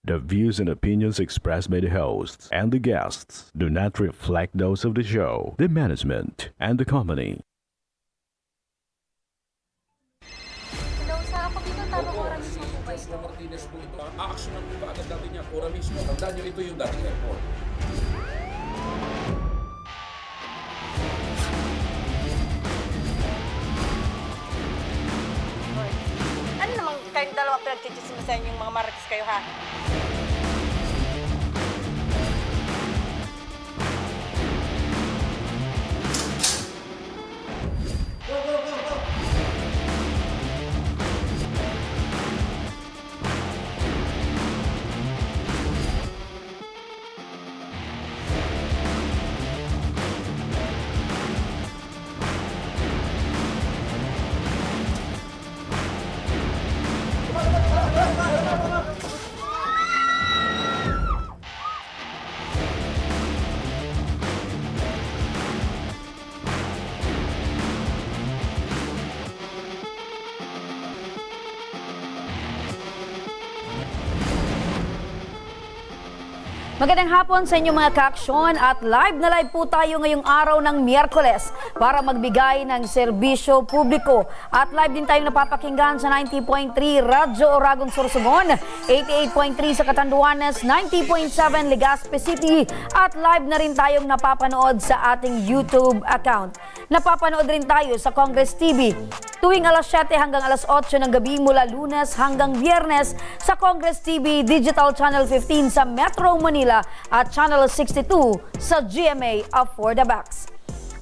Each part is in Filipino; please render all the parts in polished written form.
The views and opinions expressed by the hosts and the guests do not reflect those of the show, the management, and the company. Hello, sa ako dito, tamang oras mismo po ba ito? Joshua Martinez po ito. Aaksyonan po ba agad natin niya? Ora mismo. Tandaan niyo, ito yung dating airport. Ano namang kayong dalawa pinagchichismisan yung mga marites kayo, ha? Magandang hapon sa inyong mga kaaksyon at live na live po tayo ngayong araw ng Miyerkules para magbigay ng serbisyo publiko. At live din tayong napapakinggan sa 90.3 Radyo Oragong Sorsogon, 88.3 sa Catanduanes, 90.7 Legazpi City at live na rin tayong napapanood sa ating YouTube account. Napapanood rin tayo sa Congress TV tuwing alas 7 hanggang alas 8 ng gabi mula Lunes hanggang Biyernes sa Congress TV Digital Channel 15 sa Metro Manila at Channel 62 sa GMA For The Box.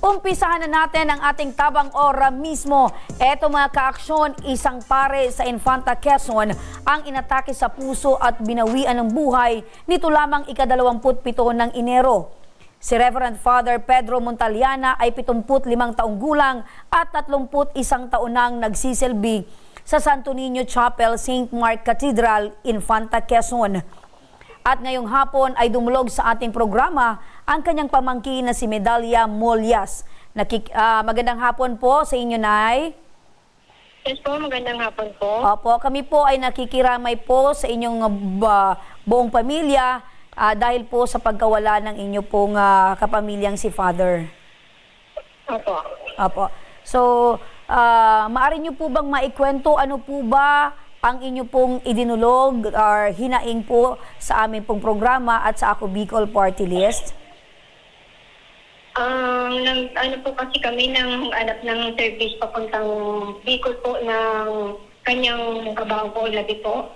Umpisahan na natin ang ating tabang ora mismo. Eto mga kaaksyon, isang pare sa Infanta Quezon ang inatake sa puso at binawian ng buhay nito lamang ika-27 ng Enero. Si Reverend Father Pedro Montaliana ay 75 taong gulang at 31 taon nang nagsisilbi sa Santo Niño Chapel, St. Mark Cathedral, Infanta Quezon. At ngayong hapon ay dumulog sa ating programa ang kanyang pamangkin na si Medalia Molyas. Magandang hapon po sa inyo, Nay. Yes po, magandang hapon po. Opo, kami po ay nakikiramay po sa inyong buong pamilya dahil po sa pagkawala ng inyo pong kapamilyang si Father. Opo. Opo. So, maaari niyo po bang maikwento ano po ba ang inyo pong idinulog or hinaing po sa aming pong programa at sa Ako Bicol Party List? Ano po kasi kami nang hanap ng service papuntang Bicol po ng kanyang kabaong po, labi po.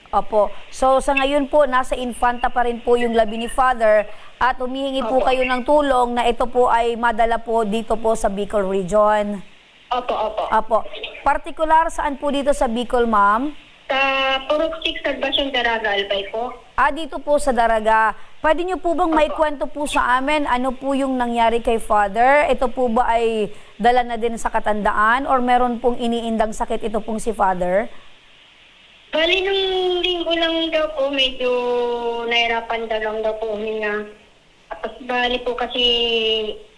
Opo. So sa ngayon po, nasa Infanta pa rin po yung labi ni Father at humihingi po Opo. kayo ng tulong na ito po ay madala po dito po sa Bicol Region. Opo, opo. Opo. Partikular saan po dito sa Bicol, ma'am? Sa Purok 6, Salvacion Daraga, Albay po. Dito po sa Daraga. Pwede niyo po bang maikwento po sa amin ano po yung nangyari kay Father? Ito po ba ay dala na din sa katandaan or meron pong iniindang sakit ito pong si Father? Bali, nung linggo lang daw po, medyo nahirapan daw lang daw po huminga. Tapos bali po kasi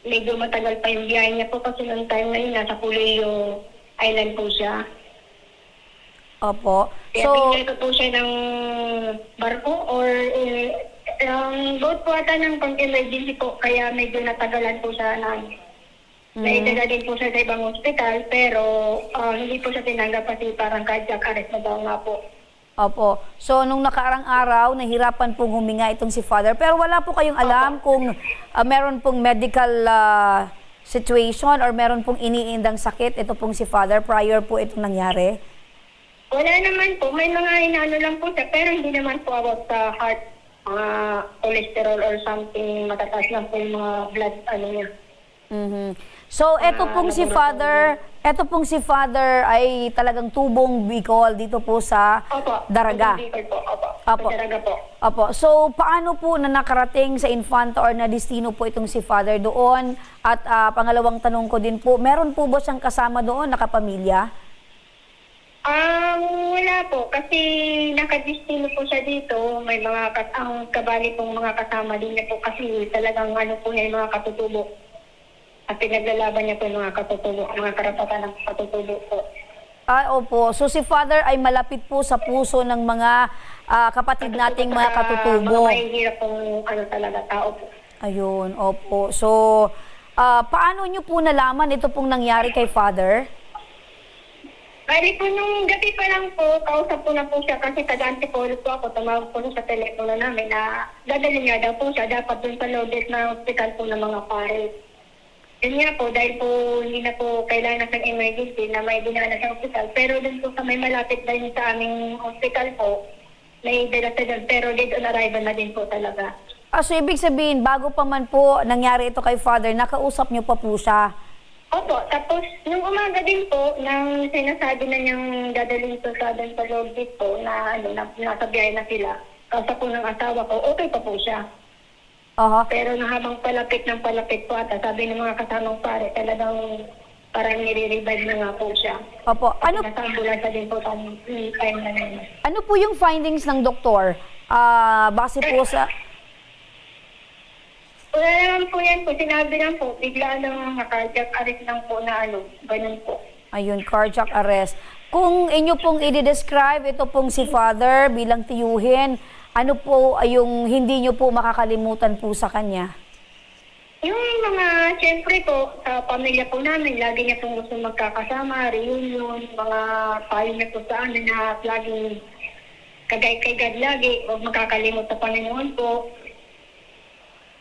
medyo matagal pa yung biyahe niya po kasi noong time na yun, nasa Puliyo Island po siya. Opo. Kaya So, bigyan ko po siya ng barko or boat po ata ng pang-emergency po. Kaya medyo natagalan po siya na naidala din po siya sa ibang hospital. Pero hindi po siya tinanggap kasi parang cardiac arrest na daw nga po. opo. So, nung nakaarang araw, nahirapan pong huminga itong si Father. Pero wala po kayong alam kung meron pong medical situation or meron pong iniindang sakit ito pong si Father prior po itong nangyari? Wala naman po. May mga inaano lang po siya. Pero hindi naman po about sa heart, mga cholesterol or something. Matataas lang po yung mga blood niya. So, eto pong si Father ay talagang tubong Bicol dito po sa Opo. Daraga. Opo. Opo. Opo. Sa Daraga po. Opo. So, paano po na nakarating sa Infanta or na destino po itong si Father doon? At pangalawang tanong ko din po, meron po ba siyang kasama doon, nakapamilya? Wala po. Kasi nakadistino po siya dito. May mga ang kabali pong mga kasama din niya po kasi talagang po niya yung mga katutubo. At pinaglalaban niya po yung mga katutubo, mga karapatan ng katutubo po. Opo. So si Father ay malapit po sa puso ng mga kapatid nating mga katutubo. Mga mahihirap pong talaga tao po. Ayun, opo. So, paano nyo po nalaman ito pong nangyari kay Father? Bali po nung gabi pa lang po, kausap po na po siya kasi taga-antipolo po ako, tumawag po sa telepono namin na dadalhin niya daw po siya dapat dun sa loaded na hospital po ng mga pare. Yun nga po, dahil po hindi na po kailangan ng emergency na may dinala sa hospital. Pero dun po sa may malapit na yun sa aming hospital po, may dala sa dun. Pero dead on arrival na din po talaga. So ibig sabihin, bago pa man po nangyari ito kay Father, nakausap nyo pa po siya? Opo, tapos nung umaga din po, nang sinasabi na niyang dadalhin po sa dun sa loaded po na nasa biyahe na sila, kausap po ng asawa ko, okay pa po siya. Pero na habang palapit ng palapit po ata, sabi ng mga kasamang pare, talagang parang nire-revive na nga po siya. Opo. Nasa ambulansya din po time na yun. Ano po yung findings ng doktor? Base po sa... Wala naman po yan po, sinabi lang po, bigla lang cardiac arrest lang po na ganun po. Ayun, cardiac arrest. Kung inyo pong i-describe ito pong si Father bilang tiyuhin, ano po ay yung hindi nyo po makakalimutan po sa kanya? Yung mga, siyempre po, sa pamilya po namin, lagi niya pong gusto magkakasama, reunion, mga payo niya po sa amin na laging kagay God lagi, huwag makakalimot sa Panginoon po.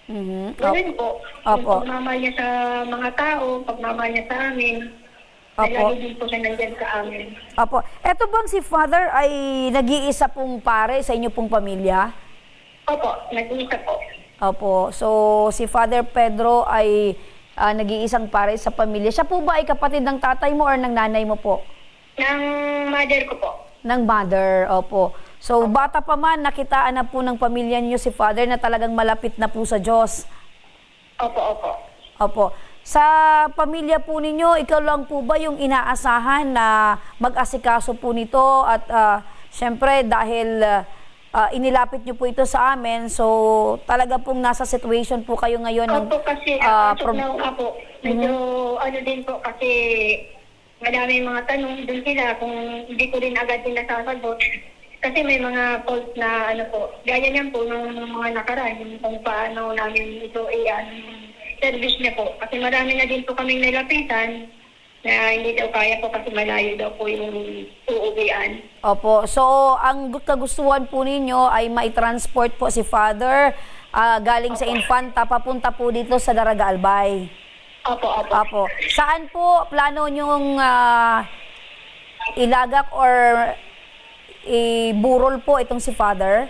Ganun po. Yung pagmamahal niya sa mga tao, pagmamahal niya sa amin, lagi din po siya nandyan sa amin. Opo. Eto bang si Father ay nag-iisa pong pare sa inyo pong pamilya? Opo, nag-iisa po. Opo. So, si Father Pedro ay nag-iisang pare sa pamilya. Siya po ba ay kapatid ng tatay mo or ng nanay mo po? Ng mother ko po. Ng mother, opo. So, bata pa man, nakitaan na po ng pamilya niyo si Father na talagang malapit na po sa Diyos. Opo, opo. Opo. Sa pamilya po ninyo, ikaw lang po ba yung inaasahan na mag-asikaso po nito? At syempre, dahil inilapit niyo po ito sa amin, so talaga pong nasa situation po kayo ngayon. Opo, kasi medyo din po kasi madami mga tanong din sila kung hindi ko rin agad din nasasagot. Kasi may mga calls na gaya niyan po nung mga nakaraan, kung paano namin ito service niya po. Kasi marami na din po kaming nilapitan na hindi daw kaya po kasi malayo daw po yung uuwian. Opo. So, ang kagustuhan po ninyo ay mai-transport po si Father galing sa Infanta, papunta po dito sa Daraga Albay. Opo, opo. Opo. Saan po plano nyong ilagak or iburol po itong si Father?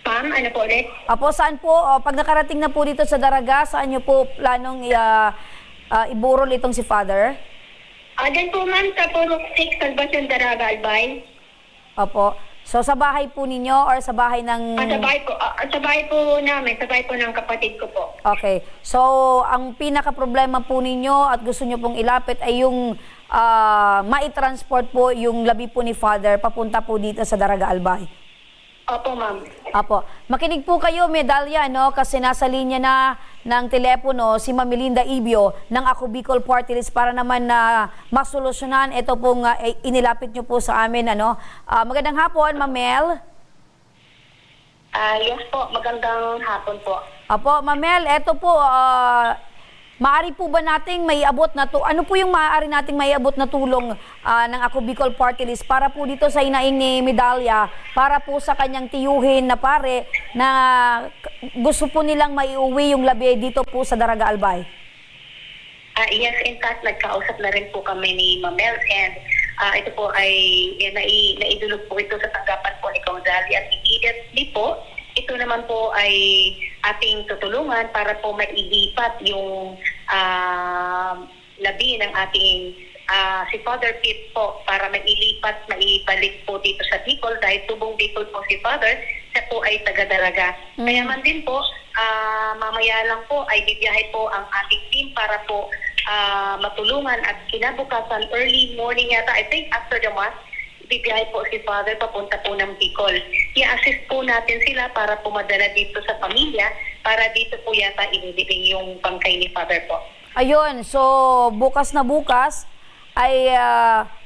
Ma'am, ano po ulit? Apo, saan po, pag nakarating na po dito sa Daraga, saan nyo po planong iburol itong si Father? Diyan po ma'am, sa Purok 6, Salvacion Daraga, Albay. Opo. So, sa bahay po ninyo or sa bahay ng... Sa bahay po namin, sa bahay po ng kapatid ko po. Okay. So, ang pinaka-problema po ninyo at gusto nyo pong ilapit ay yung mai-transport po yung labi po ni Father papunta po dito sa Daraga Albay. Opo, ma'am. Opo. Makinig po kayo, Medalya, no? Kasi nasa linya na ng telepono si Ma'am Melinda Ibio ng Ako Bicol Party List para naman na masolusyonan ito pong inilapit nyo po sa amin, ano? Magandang hapon, Ma'am Mel. Yes po, magandang hapon po. Opo, Ma'am Mel, ito po, maaari po ba nating maiabot na to? Ano po yung maaari nating maiabot na tulong ng Ako Bicol Party List para po dito sa inaing ni Medalya, para po sa kanyang tiyuhin na pare na gusto po nilang maiuwi yung labi dito po sa Daraga Albay? Yes, in fact, nagkausap na rin po kami ni Mamel and ito po ay naidulog po ito sa tanggapan po ni Gonzali at immediately po, ito naman po ay ating tutulungan para po mailipat yung labi ng ating si Father Pete po para maibalik po dito sa Bicol dahil tubong Bicol po si Father, siya po ay taga-Daraga. Kaya man din po, mamaya lang po ay bibiyahe po ang ating team para po matulungan at kinabukasan early morning yata, I think after the mass, bibiyahe po si Father papunta po ng Bicol. I-assist po natin sila para pumadala dito sa pamilya para dito po yata inilibing yung bangkay ni Father po. Ayun, so bukas na bukas, ay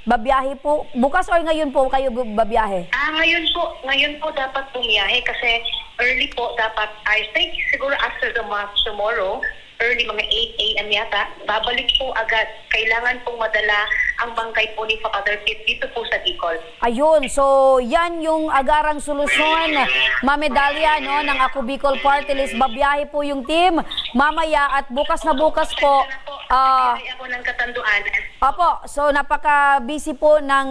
babiyahe po bukas or ngayon po kayo babiyahe? Ngayon po dapat bumiyahe kasi early po dapat, I think siguro after the mass tomorrow, early mga 8 a.m. yata, babalik po agad. Kailangan pong madala ang bangkay po ni Father Pete dito po sa Bicol. Ayun, so yan yung agarang solusyon, Mamedalia, no, ng Ako Bicol Party List. Babiyahe po yung team mamaya at bukas na bukas po. Nagbibigay ako ng katanduan. Opo, so napaka-busy po ng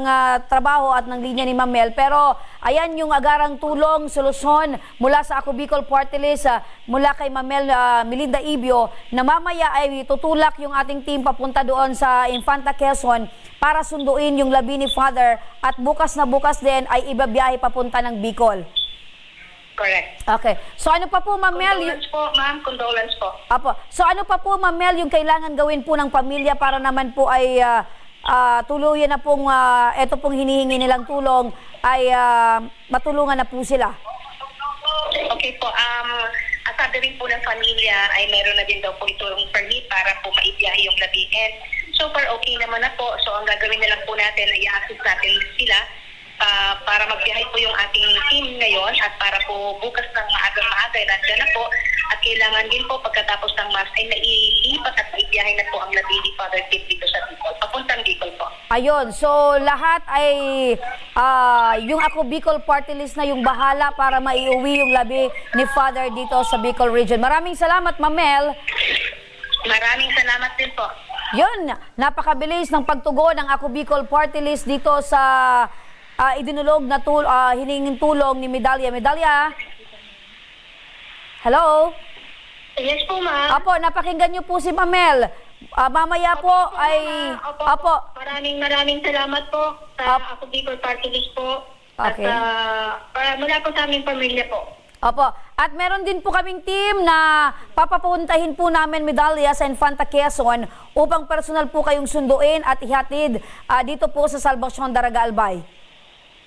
trabaho at ng linya ni Mamel. Pero ayan yung agarang tulong, solusyon mula sa Ako Bicol Party List, mula kay Mamel Melinda Ibio, na mamaya ay tutulak yung ating team papunta doon sa Infanta Quezon para sunduin yung labi ni Father at bukas na bukas din ay ibabiyahe papunta ng Bicol. Correct. Okay. So ano pa po, Mamel? Condolence po, ma'am. Condolence po. Apo. So ano pa po, Mamel, yung kailangan gawin po ng pamilya para naman po ay tuluyan na pong ito pong hinihingi nilang tulong ay matulungan na po sila? Okay po. Sabi rin po ng pamilya ay meron na din daw po itong permit para po maibiyahe yung labihin. So far okay naman na po. So ang gagawin na lang po natin ay i-assist natin sila para magbiyahe po yung ating team ngayon at para po bukas ng maaga nandiyan na po at kailangan din po pagkatapos ng mass ay nailipat at maibiyahe na po ang labi ni Father Pete dito sa Bicol. Papuntang Bicol po. Ayun, so lahat ay yung Ako Bicol Party List na yung bahala para maiuwi yung labi ni Father dito sa Bicol Region. Maraming salamat, Mamel. Maraming salamat din po. Yun, napakabilis ng pagtugon ng Ako Bicol Party List dito sa idinulog na hiningin tulong ni Medalia. Medalia? Hello? Yes po, ma'am. Apo, napakinggan niyo po si Mamel. Mamaya po ay... Opo. Maraming salamat po sa Ako Bicol Party List po. Okay. At mula po sa aming pamilya po. Opo. At meron din po kaming team na papapuntahin po namin, Medalia, sa Infanta Quezon upang personal po kayong sunduin at ihatid dito po sa Salvacion Daraga Albay.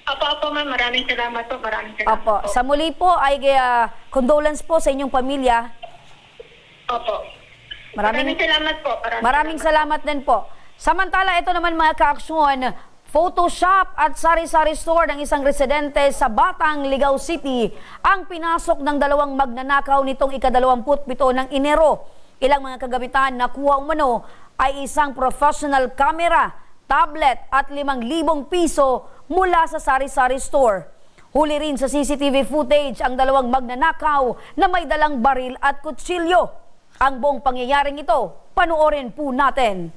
Opo, ma'am. Maraming salamat po. Opo. Sa muli po ay condolence po sa inyong pamilya. Opo. Maraming salamat po. Maraming salamat din po. Samantala, ito naman mga kaaksyon, Photoshop at sari-sari store ng isang residente sa Batang, Ligao City ang pinasok ng dalawang magnanakaw nitong ika-27 ng Enero. Ilang mga kagamitan na kuha umano ay isang professional camera, tablet at 5,000 piso mula sa sari-sari store. Huli rin sa CCTV footage ang dalawang magnanakaw na may dalang baril at kutsilyo. Ang buong pangyayaring ito, panoorin po natin.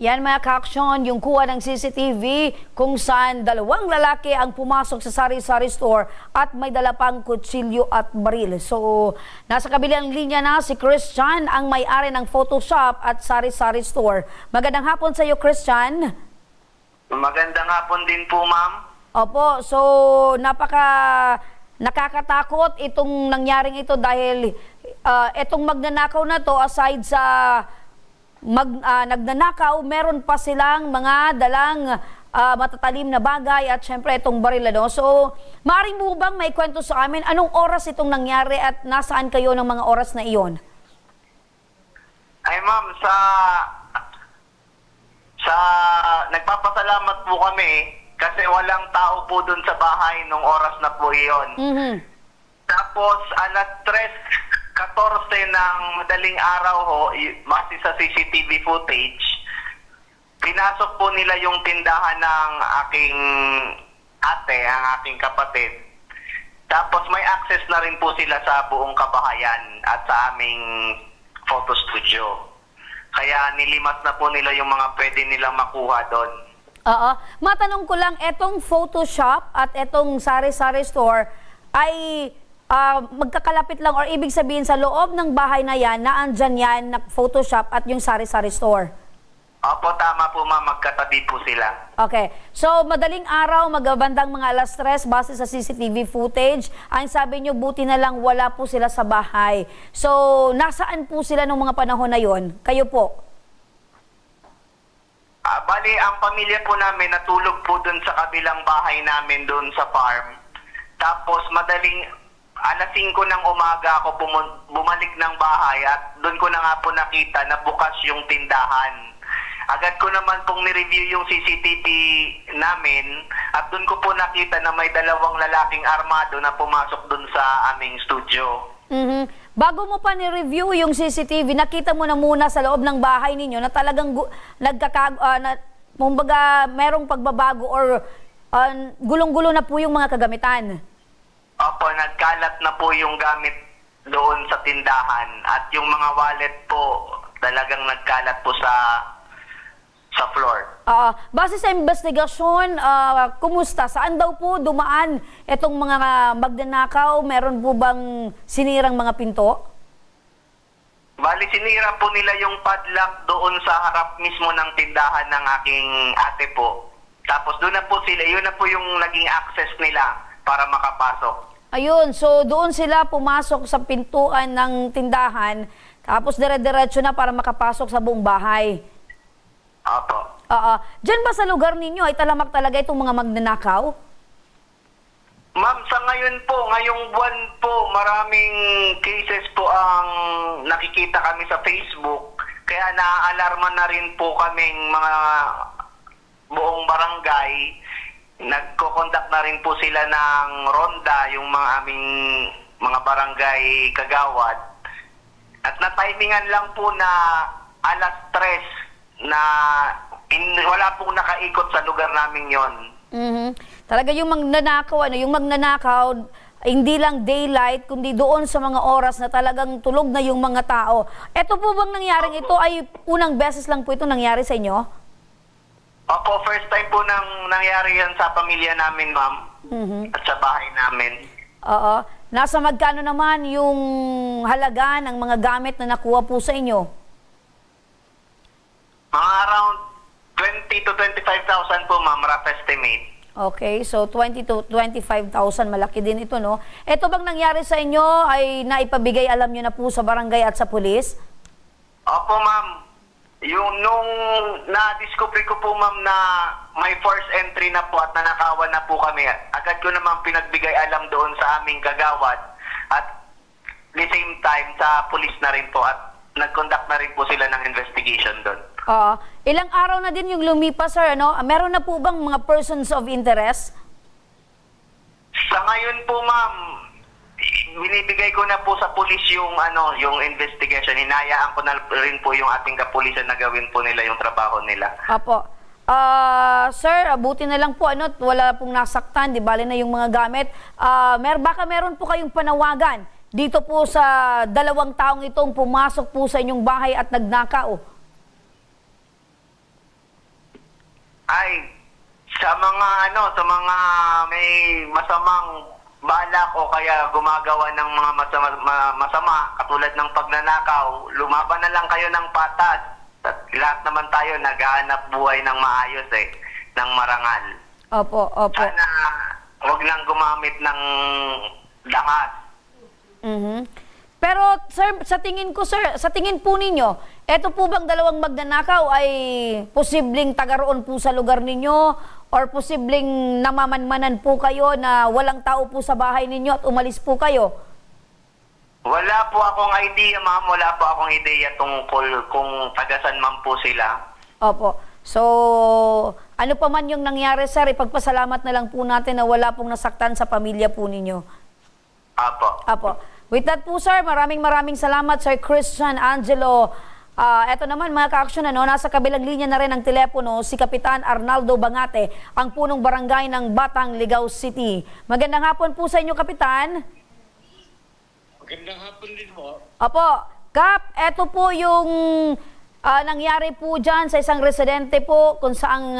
Yan mga ka-aksyon, yung kuha ng CCTV kung saan dalawang lalaki ang pumasok sa sari-sari store at may dala pang kutsilyo at baril. So, nasa kabilang linya na si Christian, ang may-ari ng Photoshop at sari-sari store. Magandang hapon sa iyo, Christian. Magandang hapon din po, ma'am. Opo, so nakakatakot itong nangyaring ito dahil itong magnanakaw na to, aside sa nagnanakaw, meron pa silang mga dalang matatalim na bagay at syempre itong baril. So, maaari mo bang may kwento sa amin anong oras itong nangyari at nasaan kayo ng mga oras na iyon? Ay ma'am, sa nagpapasalamat po kami kasi walang tao po dun sa bahay nung oras na po iyon. Tapos, alas 3:14 ng madaling araw ho, base sa CCTV footage, pinasok po nila yung tindahan ng aking ate, ang aking kapatid. Tapos may access na rin po sila sa buong kabahayan at sa aming photo studio. Kaya nilimas na po nila yung mga pwede nilang makuha doon. Oo. Matanong ko lang, etong Photoshop at etong sari-sari store ay magkakalapit lang or ibig sabihin sa loob ng bahay na yan, naandyan yan na Photoshop at yung sari-sari store? Opo, tama po ma'am, magkatabi po sila. Okay. So, madaling araw, magabandang mga alas 3, base sa CCTV footage. Ang sabi nyo, buti na lang wala po sila sa bahay. So, nasaan po sila nung mga panahon na yon? Kayo po? Bali, ang pamilya po namin natulog po dun sa kabilang bahay namin dun sa farm. Tapos madaling alas 5 ng umaga ako bumalik ng bahay at dun ko na nga po nakita na bukas yung tindahan. Agad ko naman pong ni-review yung CCTV namin at dun ko po nakita na may dalawang lalaking armado na pumasok dun sa aming studio. Bago mo pa ni-review yung CCTV, nakita mo na muna sa loob ng bahay ninyo na talagang kumbaga merong pagbabago or gulong-gulo na po yung mga kagamitan. Opo, nagkalat na po yung gamit doon sa tindahan at yung mga wallet po talagang nagkalat po sa floor. Base sa investigasyon, kumusta? Saan daw po dumaan itong mga magnanakaw? Meron po bang sinirang mga pinto? Bali, sinira po nila yung padlock doon sa harap mismo ng tindahan ng aking ate po. Tapos doon na po sila, yun na po yung naging access nila para makapasok. Ayun, so doon sila pumasok sa pintuan ng tindahan, tapos dire-diretso na para makapasok sa buong bahay. Opo. Diyan ba sa lugar ninyo ay talamak talaga itong mga magnanakaw? Ma'am, sa ngayon po, ngayong buwan po, maraming cases po ang nakikita kami sa Facebook. Kaya naaalarma na rin po kaming mga buong barangay. Nagko-conduct na rin po sila ng ronda, yung mga aming mga barangay kagawad. At na-timingan lang po na alas 3 na wala pong nakaikot sa lugar namin yon. Talaga yung magnanakaw, hindi lang daylight, kundi doon sa mga oras na talagang tulog na yung mga tao. Ito po bang nangyaring ito ay unang beses lang po ito nangyari sa inyo? Opo, first time po nang nangyari yan sa pamilya namin, ma'am. At sa bahay namin. Oo. Nasa magkano naman yung halaga ng mga gamit na nakuha po sa inyo? Mga around 20 to 25,000 po, ma'am, rough estimate. Okay, so 20 to 25,000, malaki din ito, no? Ito bang nangyari sa inyo ay naipabigay, alam nyo na po sa barangay at sa pulis? Opo, ma'am. Yung nung na-discover ko po, ma'am, na may forced entry na po at nanakawan na po kami, agad ko naman pinagbigay alam doon sa aming kagawad at the same time sa pulis na rin po at nag-conduct na rin po sila ng investigation doon. Ilang araw na din yung lumipas, sir, ano? Meron na po bang mga persons of interest? Sa ngayon po, ma'am, binibigay ko na po sa pulis yung investigation. Hinayaan ko na rin po yung ating kapulisan na gawin po nila yung trabaho nila. Apo. Sir, buti na lang po, wala pong nasaktan, di bali na yung mga gamit. Baka meron po kayong panawagan dito po sa dalawang taong itong pumasok po sa inyong bahay at nagnakaw. Ay, sa mga may masamang balak o kaya gumagawa ng mga masama katulad ng pagnanakaw, lumaban na lang kayo ng patas. At lahat naman tayo naghahanap buhay ng maayos ng marangal. Opo. Sana wag nang gumamit ng dahas. Pero sir, sa tingin po ninyo, eto po bang dalawang magnanakaw ay posibleng taga roon po sa lugar ninyo or posibleng namamanmanan po kayo na walang tao po sa bahay ninyo at umalis po kayo? Wala po akong idea, ma'am. Wala po akong idea tungkol kung tagasan man po sila. Opo. So, ano pa man yung nangyari, sir, ipagpasalamat na lang po natin na wala pong nasaktan sa pamilya po ninyo. Apo. With that po, sir, maraming salamat, Sir Christian Angelo. Eto naman, mga ka-aksyon, nasa kabilang linya na rin ang telepono si Kapitan Arnaldo Bangate, ang punong barangay ng Batang, Ligao City. Magandang hapon po sa inyo, Kapitan. Magandang hapon din mo. Opo. Kap, eto po yung nangyari po dyan sa isang residente po kung saan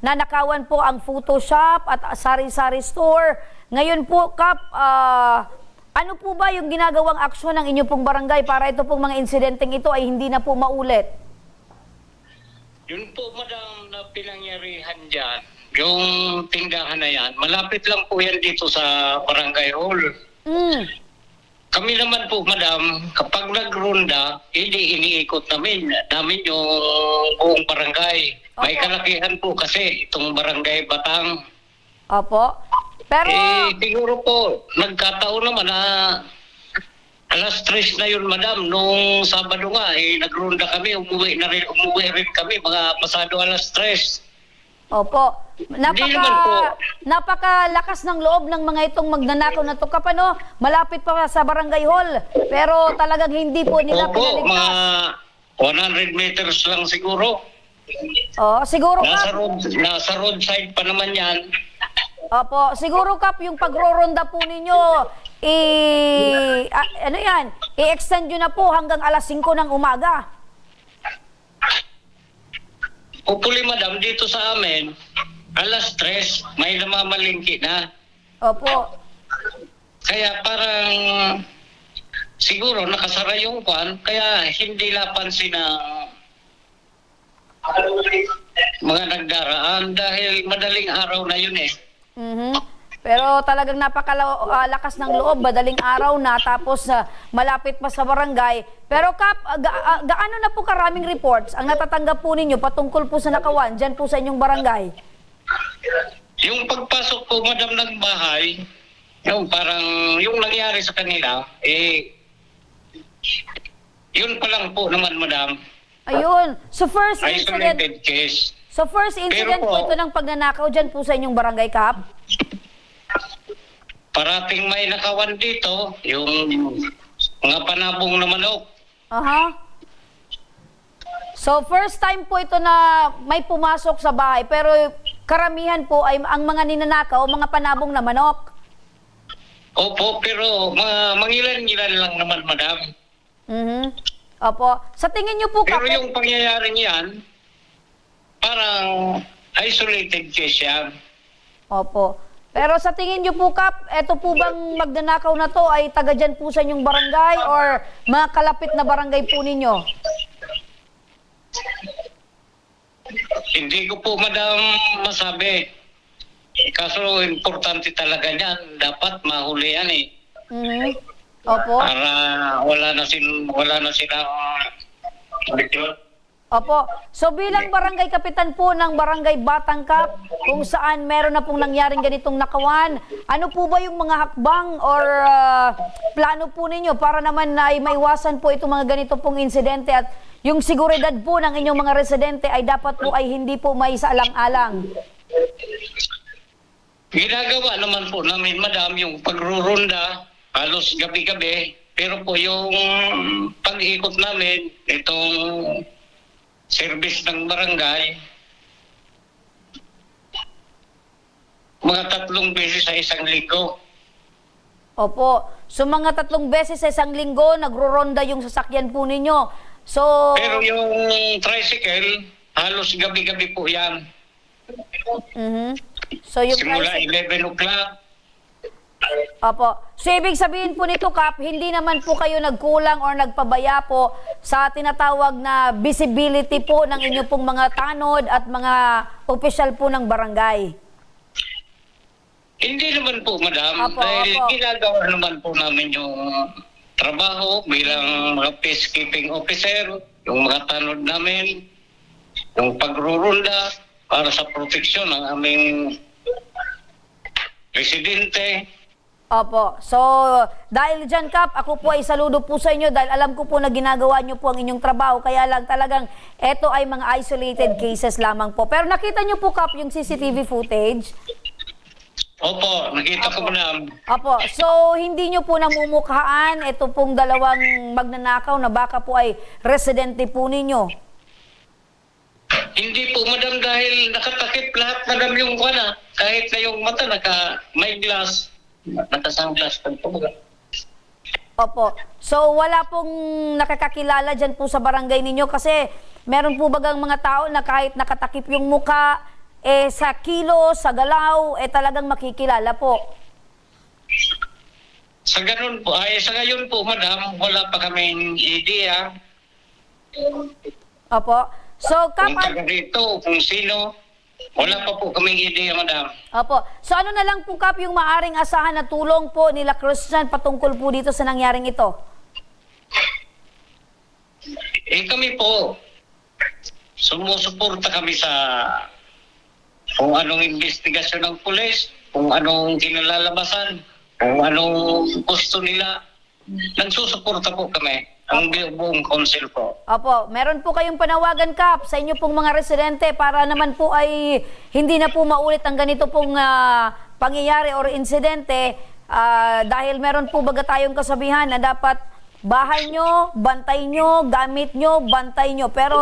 nanakawan po ang photoshop at sari-sari store. Ngayon po, Kap, ano po ba yung ginagawang aksyon ng inyo pong barangay para ito pong mga insidenteng ito ay hindi na po maulit? Yun po, madam, na pinangyarihan dyan, yung tindahan na yan, malapit lang po yan dito sa barangay hall. Kami naman po, madam, kapag nagronda, iniikot namin yung buong barangay. May Opo. kalakihan po kasi itong barangay Batang. Opo. Pero, Siguro po, nagkataon naman na alas 3 na yun, madam. Nung Sabado nga, nagronda kami, umuwi rin kami, mga pasado alas 3. opo, Hindi naman po. napakalakas ng loob ng mga itong magnanakaw na to, Kap, ano? Malapit pa sa barangay hall, pero talagang hindi po nila Opo, mga pinaligtas. 100 meters lang siguro. Oh, siguro, Kap. Nasa roadside pa naman yan. Opo, siguro, Kap, yung pagroronda po ninyo, ano yan, i-extend nyo na po hanggang alas 5 ng umaga. Hopefully, madam, dito sa amin, alas 3, may namamalingki na. Opo. Kaya parang siguro nakasara yung kwan, kaya hindi napansin ng mga nagdaraan dahil madaling araw na yun eh. Pero talagang napakalakas ng loob, madaling araw na, tapos malapit pa sa barangay. Pero Kap, gaano na po karaming reports ang natatanggap po ninyo patungkol po sa nakawan dyan po sa inyong barangay? Yung pagpasok po, madam, ng bahay, yung parang yung nangyari sa kanila, yun pa lang po naman, madam. Ayun. So first incident, Isolated case. po po, ito ng pagnanakaw dyan po sa inyong barangay, Kap? parating may nakawan dito, yung mga panabong na manok. Aha. So first time po ito na may pumasok sa bahay, pero karamihan po ay ang mga ninanakaw, mga panabong na manok. Opo, pero mangilan-ngilan lang naman, madam. Opo. Sa tingin niyo po, Pero Kap, yung pangyayari niyan, parang isolated case yan. Opo. Pero sa tingin niyo po, Kap, eto po bang magnanakaw na to ay taga dyan po sa inyong barangay or mga kalapit na barangay po ninyo? Hindi ko po, madam, masabi. Kaso importante talaga yan. Dapat mahuli yan eh. Opo. Para wala na silang Opo. So bilang barangay kapitan po ng barangay Batang, Kap, kung saan meron na pong nangyaring ganitong nakawan, ano po ba yung mga hakbang or plano po ninyo para naman na ay maiwasan po itong mga ganito pong insidente at yung seguridad po ng inyong mga residente ay dapat po ay hindi po maisaalang-alang? Ginagawa naman po namin, madam, yung pagrurunda halos gabi-gabi. Pero po yung pag-ikot namin, itong service ng barangay, mga 3 beses sa isang linggo. Opo. So mga 3 beses sa isang linggo, nagro-ronda yung sasakyan po ninyo. So, Pero yung tricycle, halos gabi-gabi po yan. so yung Simula 11 o'clock. Opo. So, ibig sabihin po nito, Kap, hindi naman po kayo nagkulang or nagpabaya po sa tinatawag na visibility po ng inyo pong mga tanod at mga opisyal po ng barangay. Hindi naman po, madam. Opo, dahil opo. ginagawa naman po namin yung trabaho bilang mga peacekeeping officer, yung mga tanod namin, yung pagrurunda para sa proteksyon ng aming residente. Opo. So, dahil dyan, Kap, ako po ay saludo po sa inyo dahil alam ko po na ginagawa nyo po ang inyong trabaho. Kaya lang talagang eto ay mga isolated cases lamang po. Pero nakita nyo po, Kap, yung CCTV footage? Opo, nakita ko, madam. Opo. So, hindi nyo po namumukhaan ito pong dalawang magnanakaw na baka po ay residente po ninyo? Hindi po, madam, dahil nakatakip lahat, madam, yung kana. Kahit na yung mata, may glass. Nakasunglass pa po. Opo. So wala pong nakakakilala dyan po sa barangay ninyo kasi meron po bagang mga tao na kahit nakatakip yung muka, sa kilo, sa galaw, talagang makikilala po. Sa ganun po, sa ngayon po, madam, wala pa kaming idea Opo. So kung kapag... taga dito, kung sino. Wala pa po kaming idea, madam. Opo. So ano na lang po, Kap, yung maaring asahan na tulong po nila Christian patungkol po dito sa nangyaring ito? Kami po, sumusuporta kami sa kung anong investigasyon ng pulis, kung anong kinalalabasan, kung anong gusto nila. Nagsusuporta po kami, ang buong council po. Opo, meron po kayong panawagan, Kap, sa inyo pong mga residente para naman po ay hindi na po maulit ang ganito pong pangyayari or insidente dahil meron po baga tayong kasabihan na dapat bahay nyo, bantay nyo, gamit nyo, bantay nyo. Pero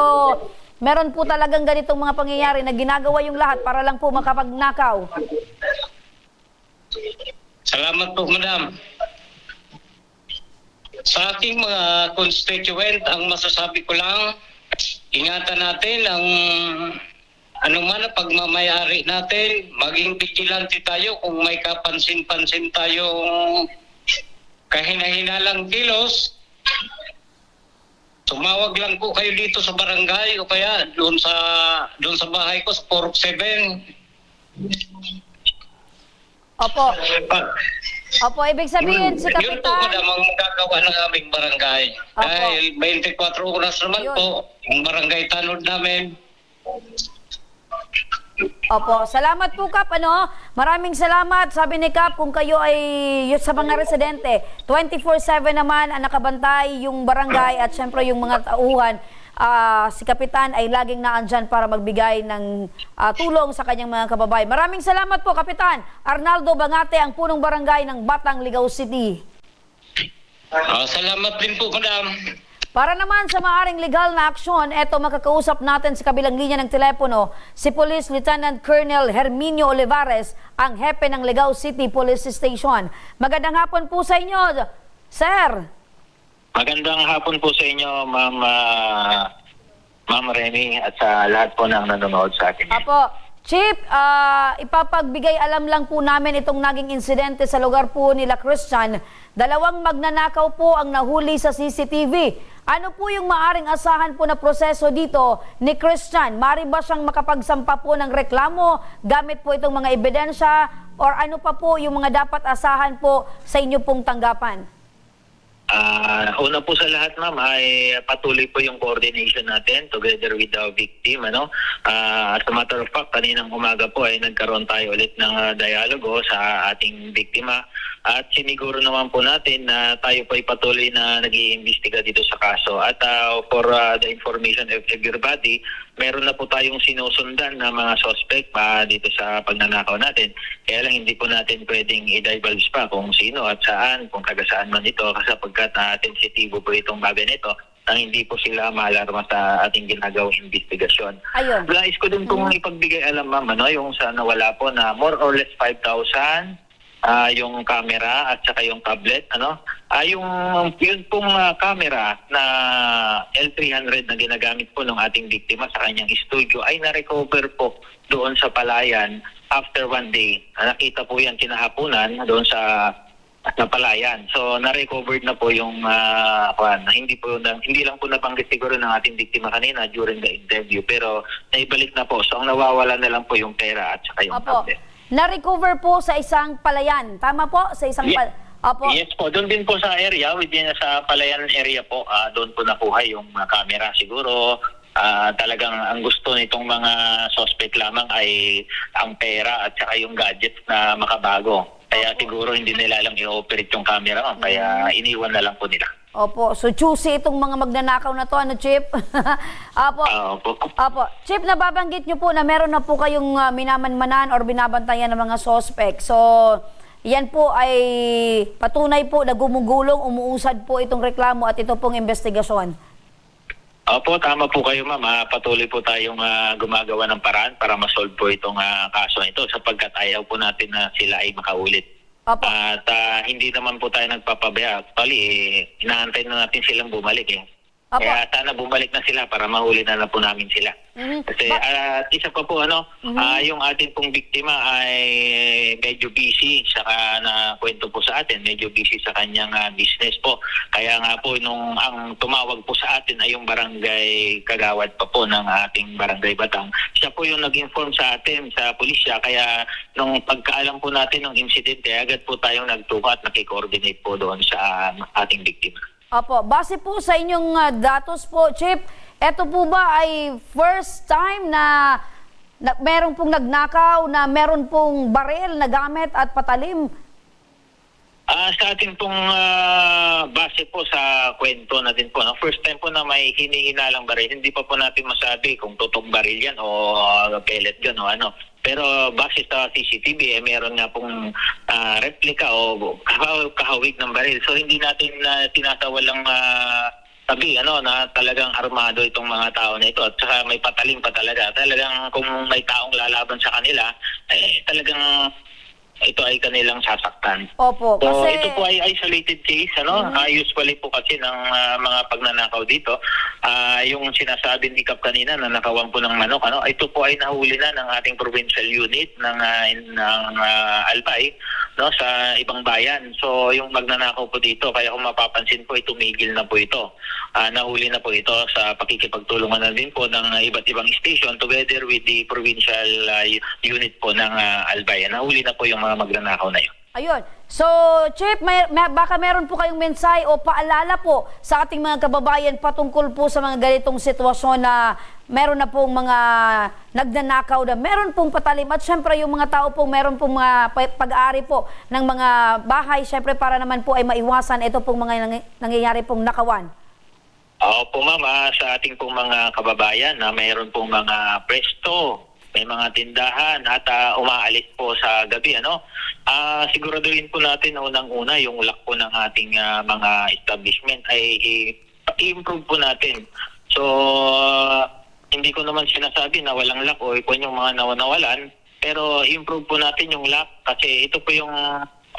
meron po talagang ganitong mga pangyayari na ginagawa yung lahat para lang po makapagnakaw. Salamat po, madam. Sa aking mga constituent, ang masasabi ko lang, ingatan natin ang anuman na pagmamayari natin, maging vigilante tayo kung may kapansin-pansin tayong kahina-hinalang kilos. Tumawag lang po kayo dito sa barangay o kaya doon sa bahay ko sa 407. Opo. Opo, ibig sabihin si Yun po, Kapitan... madam, ang magagawa ng aming barangay. Opo. Dahil 24 oras naman Yun. po, yung barangay tanod namin. Opo, salamat po, Kap. Maraming salamat. Sabi ni Kap, kung kayo ay sa mga residente, 24/7 naman ang nakabantay yung barangay at syempre yung mga tauhan. Si Kapitan ay laging naandyan para magbigay ng tulong sa kanyang mga kababayan. Maraming salamat po, Kapitan Arnaldo Bangate, ang punong barangay ng Batang, Ligao City. Salamat din po, madam. Para naman sa maaring legal na aksyon, eto makakausap natin sa kabilang linya ng telepono si Police Lieutenant Colonel Herminio Olivares, ang hepe ng Ligao City Police Station. Magandang hapon po sa inyo, sir. Magandang hapon po sa inyo, Ma'am Remy, at sa lahat po ng nanonood sa atin. Apo, Chief, ipapagbigay alam lang po namin itong naging insidente sa lugar po nila Christian. 2 magnanakaw po ang nahuli sa CCTV. Ano po yung maaring asahan po na proseso dito ni Christian? Maaari ba siyang makapagsampa po ng reklamo gamit po itong mga ebidensya? Or ano pa po yung mga dapat asahan po sa inyo pong tanggapan? Una po sa lahat, ma'am, ay patuloy po yung coordination natin together with the victim. As a matter of fact, kaninang umaga po ay nagkaroon tayo ulit ng dialogo sa ating biktima. At siniguro naman po natin na tayo po ay patuloy na nag-iimbestiga dito sa kaso. At for the information of everybody, meron na po tayong sinusundan na mga suspect dito sa pagnanakaw natin. Kaya lang hindi po natin pwedeng i-divulge pa kung sino at saan, kung taga saan man ito. Kasi pagkat sensitibo po itong bagay nito, nang hindi po sila maalarma sa ating ginagawang investigasyon. Ayun. Nais ko din pong ipagbigay alam, ma'am, yung sa nawala po na more or less 5,000, yung camera at saka yung tablet, yun pong camera na L300 na ginagamit po ng ating biktima sa kanyang studio ay na-recover po doon sa Palayan after 1 day. Nakita po yan kinahaponan doon sa Palayan. So na-recovered na po yung hindi lang po nabanggit siguro ng ating biktima kanina during the interview, pero naibalik na po. So ang nawawala na lang po yung pera at saka yung tablet. Na-recover po sa isang palayan. Tama po? Sa isang Opo. Yes po, doon din po sa area, within sa Palayan area po, doon po nakuha yung camera. Siguro talagang ang gusto nitong mga suspect lamang ay ang pera at saka yung gadgets na makabago. Kaya siguro hindi nila lang i-operate yung camera, kaya iniwan na lang po nila. Opo, so choosy itong mga magnanakaw na to, Chip? Opo. Chip, nababanggit nyo po na meron na po kayong minamanmanan or binabantayan ng mga suspect. So, yan po ay patunay po na gumugulong, umuusad po itong reklamo at ito pong investigasyon. Opo, tama po kayo, ma'am. Patuloy po tayong gumagawa ng paraan para masolve po itong kaso ito sapagkat ayaw po natin na sila ay makaulit. Opo. At hindi naman po tayo nagpapabaya. Actually, inaantay na natin silang bumalik eh. Opo. Kaya sana bumalik na sila para mahuli na po namin sila. Kasi at isa pa po yung atin pong biktima ay medyo busy saka na kwento po sa atin, medyo busy sa kanyang business po. Kaya nga po nung ang tumawag po sa atin ay yung barangay Kagawad pa po ng ating barangay Batang. Siya po yung nag-inform sa atin sa pulisya, kaya nung pagkaalam po natin ng insidente, agad po tayong nagtuka at nakikoordinate po doon sa ating biktima. Opo, base po sa inyong datos po, Chief, eto po ba ay first time na meron pong nagnakaw, na meron pong baril na gamit at patalim? Sa ating pong base po sa kwento natin po, first time po na may hinihinalang baril, hindi pa po natin masabi kung totoong baril yan o pellet gun o ano. Pero base sa CCTV, meron nga pong replika o kahawig ng baril. So hindi natin tinasawalang sabi na talagang armado itong mga tao na ito, at saka may patalim pa talaga. Talagang kung may taong lalaban sa kanila, talagang ito ay kanilang sasaktan. Opo, So kasi ito po ay isolated case, usually po kasi ng mga pagnanakaw dito, yung sinasabi ni Kap kanina na nakawan po ng manok, ito po ay nahuli na ng ating provincial unit ng Albay, sa ibang bayan. So yung magnanakaw po dito, kaya kung mapapansin po, tumigil na po ito. Nahuli na po ito sa pakikipagtulungan na din po ng iba't ibang station together with the provincial unit po ng Albay. Nahuli na po yung mga magnanakaw na yun. ayun. So, Chief, baka meron po kayong mensahe o paalala po sa ating mga kababayan patungkol po sa mga ganitong sitwasyon na meron na pong mga nagnanakaw na meron pong patalim, at syempre yung mga tao pong meron pong mga pag-aari po ng mga bahay, syempre para naman po ay maiwasan ito pong mga nangyayari pong nakawan. Opo ma'am, sa ating pong mga kababayan na mayroon pong mga presto, may mga tindahan at umaalis po sa gabi, siguraduhin po natin unang-una yung lock po ng ating mga establishment ay i-improve po natin. So hindi ko naman sinasabi na walang lock o kung yung mga nawalan, pero improve po natin yung lock kasi ito po yung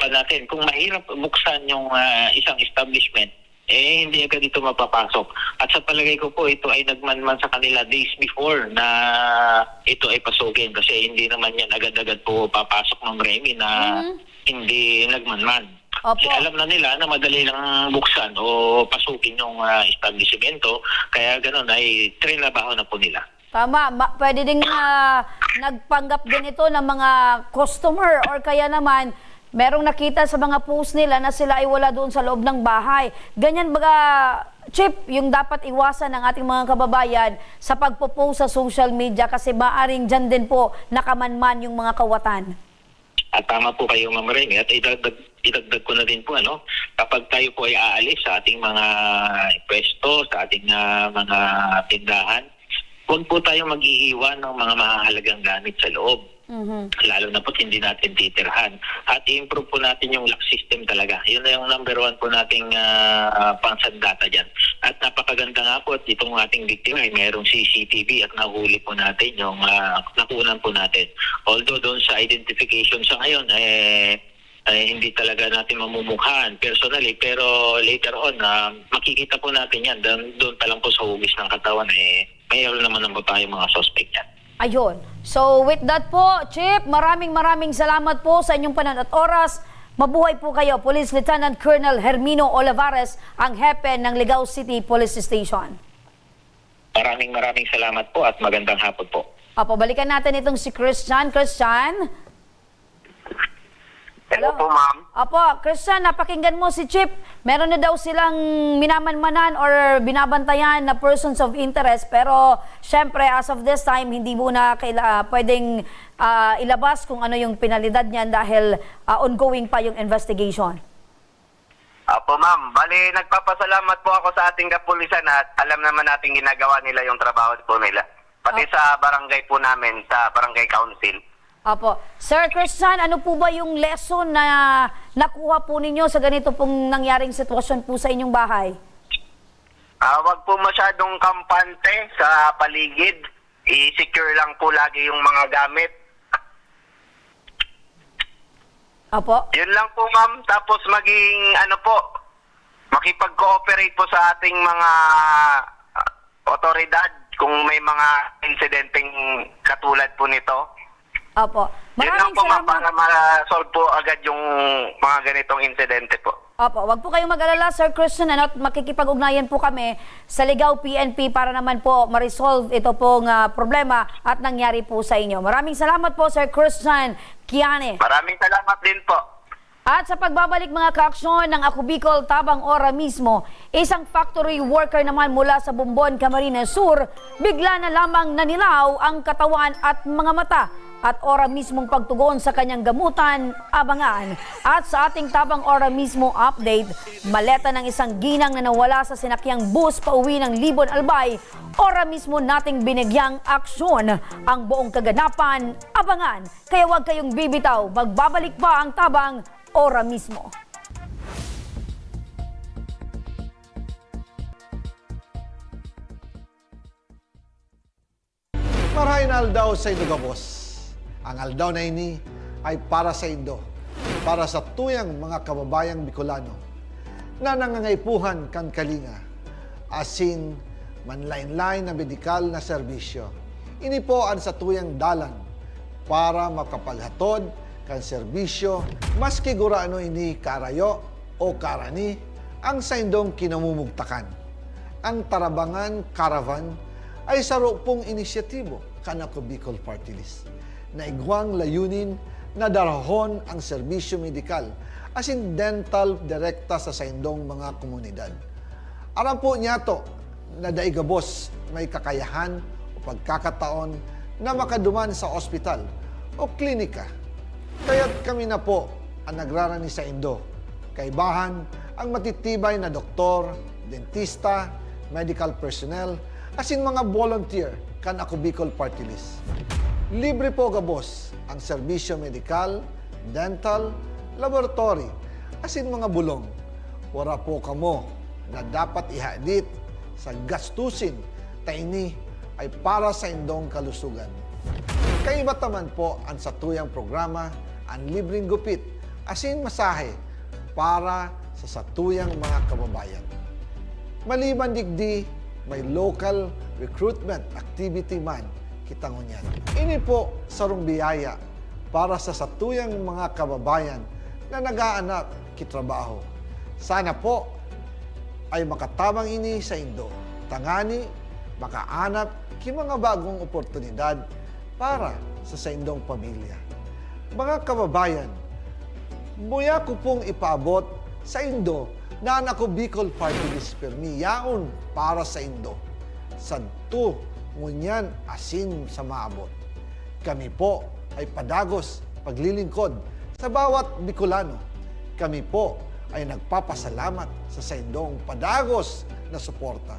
natin. Kung mahirap buksan yung isang establishment, hindi agad ito mapapasok. At sa palagay ko po, ito ay nagmanman sa kanila days before na ito ay pasukin kasi hindi naman yan agad-agad po papasok ng Remy na hindi nagmanman. Opo. Kasi alam na nila na madali lang buksan o pasukin yung establishmento, kaya ganun ay trinabaho na po nila. Tama, pwede ding nagpanggap din ito ng mga customer or kaya naman merong nakita sa mga post nila na sila ay wala doon sa loob ng bahay. Ganyan baga, Chief, yung dapat iwasan ng ating mga kababayan sa pagpo-post sa social media kasi maaring dyan din po nakamanman yung mga kawatan. At tama po kayo, Ma'am Remy, at idagdag ko na din po, kapag tayo po ay aalis sa ating mga pwesto, sa ating mga tindahan, huwag po tayo mag-iiwan ng mga mahalagang gamit sa loob. Lalo na po hindi natin titirhan. At i-improve po natin yung lock system talaga. Yun na yung number 1 po nating pangsandata dyan. At napakaganda nga po at itong ating biktima ay mayroong CCTV at nahuli po natin yung nakunan po natin. Although doon sa identification sa ngayon, hindi talaga natin mamumukhaan personally, pero later on, makikita po natin yan. Doon pa lang po sa hugis ng katawan, mayroon naman ng tayong mga suspect yan. Ayun. So with that po, Chief, maraming salamat po sa inyong panahon at oras. Mabuhay po kayo, Police Lieutenant Colonel Hermino Olivares, ang hepe ng Ligao City Police Station. Maraming salamat po at magandang hapon po. Opo, balikan natin itong si Christian. Christian? Hello po, ma'am. Opo, Christian, napakinggan mo si Chief. Meron na daw silang minamanmanan or binabantayan na persons of interest, pero syempre as of this time hindi mo na pwedeng ilabas kung ano yung penalidad niyan dahil ongoing pa yung investigation. Apo, ma'am. Bali, nagpapasalamat po ako sa ating kapulisan at alam naman natin ginagawa nila yung trabaho po nila. Pati sa barangay po namin, sa barangay council. Opo. Sir Christian, ano po ba yung lesson na nakuha po ninyo sa ganito pong nangyaring sitwasyon po sa inyong bahay? Wag po masyadong kampante sa paligid. I-secure lang po lagi yung mga gamit. Opo. Yun lang po, ma'am. Tapos maging, makipag-cooperate po sa ating mga otoridad kung may mga insidenteng katulad po nito. Opo. Yun lang Maraming po, ma'am, salamat. para ma-solve po agad yung mga ganitong insidente po. Opo, wag po kayong mag-alala, Sir Christian, at makikipag-ugnayan po kami sa Ligaw PNP para naman po ma-resolve ito pong problema at nangyari po sa inyo. Maraming salamat po, Sir Christian Kiane. Maraming salamat din po. At sa pagbabalik mga kaaksyon ng Ako Bicol Tabang Ora mismo, isang factory worker naman mula sa Bumbon, Camarines Sur, bigla na lamang nanilaw ang katawan at mga mata. At ora mismong pagtugon sa kanyang gamutan, abangan. At sa ating Tabang Ora mismo update, maleta ng isang ginang na nawala sa sinakyang bus pauwi ng Libon Albay, ora mismo nating binigyang aksyon. Ang buong kaganapan, abangan. Kaya huwag kayong bibitaw, magbabalik pa ang Tabang Ora mismo. Marahin aldaw sa Indogabos. Ang aldaw na ini ay para sa Indo, para sa tuyang mga kababayang Bicolano na nangangaipuhan kan kalinga, asin manlain-lain na medikal na serbisyo. Ini po ang sa tuyang dalan para makapalhatod kan serbisyo maski guraano ini karayo o karani ang sa Indong kinamumugtakan. Ang Tarabangan Caravan ay saro pong inisyatibo kan Ako Bicol Party List na igwang layunin na darahon ang serbisyo medikal asin dental direkta sa saindong mga komunidad. Aram po niya to na daigabos may kakayahan o pagkakataon na makaduman sa ospital o klinika. Kaya't kami na po ang nagrarani sa Indo. Kaibahan ang matitibay na doktor, dentista, medical personnel, asin mga volunteer kan Ako Bicol Party List. Libre po gabos ang serbisyo medikal, dental, laboratory, asin mga bulong. Wala po kamo na dapat ihadit sa gastusin taini ay para sa indong kalusugan. Kaiba taman po ang satuyang programa ang libreng gupit asin masahe para sa satuyang mga kababayan. Maliban digdi, may local recruitment activity man kitangunyan. Ini po sarong biyaya para sa satuyang mga kababayan na nag-aanap kitrabaho. Sana po ay makatabang ini sa Indo. Tangani, makaanap ki mga bagong oportunidad para sa Indong pamilya. Mga kababayan, buya ko pong ipaabot sa Indo na ang Ako Bicol Party List permi yaon para sa Indo. Sadto ngunyan asin sa maabot. Kami po ay padagos paglilingkod sa bawat Bicolano. Kami po ay nagpapasalamat sa saindong padagos na suporta.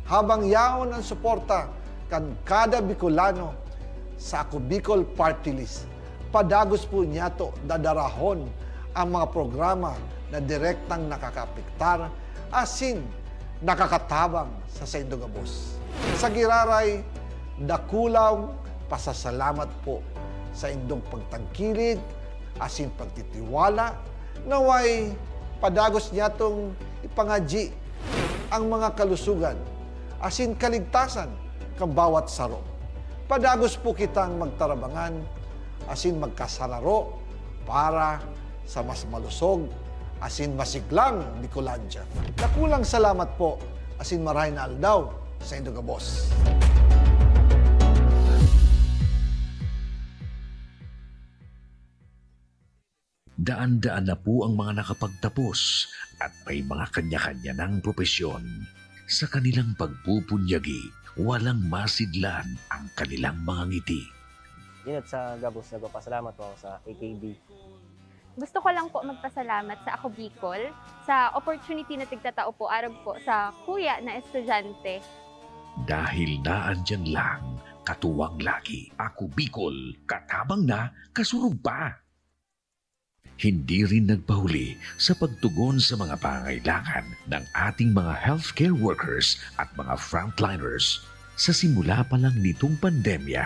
Habang yaon ang suporta kan kada Bicolano sa Ako Bicol Party List, padagos po niya to dadarahon ang mga programa na direktang nakakapiktar asin nakakatabang sa Saindogabos. Sa giraray, dakulaw pasasalamat po sa indong pagtangkilig, asin pagtitiwala, naway padagos niya tong ipangaji ang mga kalusugan, asin kaligtasan kang bawat saro. Padagos po kitang magtarabangan, asin magkasararo para sa mas malusog, asin masiglang Bicolandia. Nakulang salamat po, asin maray na aldaw sa Indogabos. Daan-daan na po ang mga nakapagtapos at may mga kanya-kanya ng propesyon. Sa kanilang pagpupunyagi, walang masidlan ang kanilang mga ngiti. Yun at sa Gabos, nagpapasalamat po ako sa AKB. Gusto ko lang po magpasalamat sa Ako Bicol sa opportunity na tigtatao po arog po sa kuya na estudyante. Dahil naandyan lang, katuwang lagi, Ako Bicol, katabang na, kasurug pa. Hindi rin nagpahuli sa pagtugon sa mga pangailangan ng ating mga healthcare workers at mga frontliners. Sa simula pa lang nitong pandemya,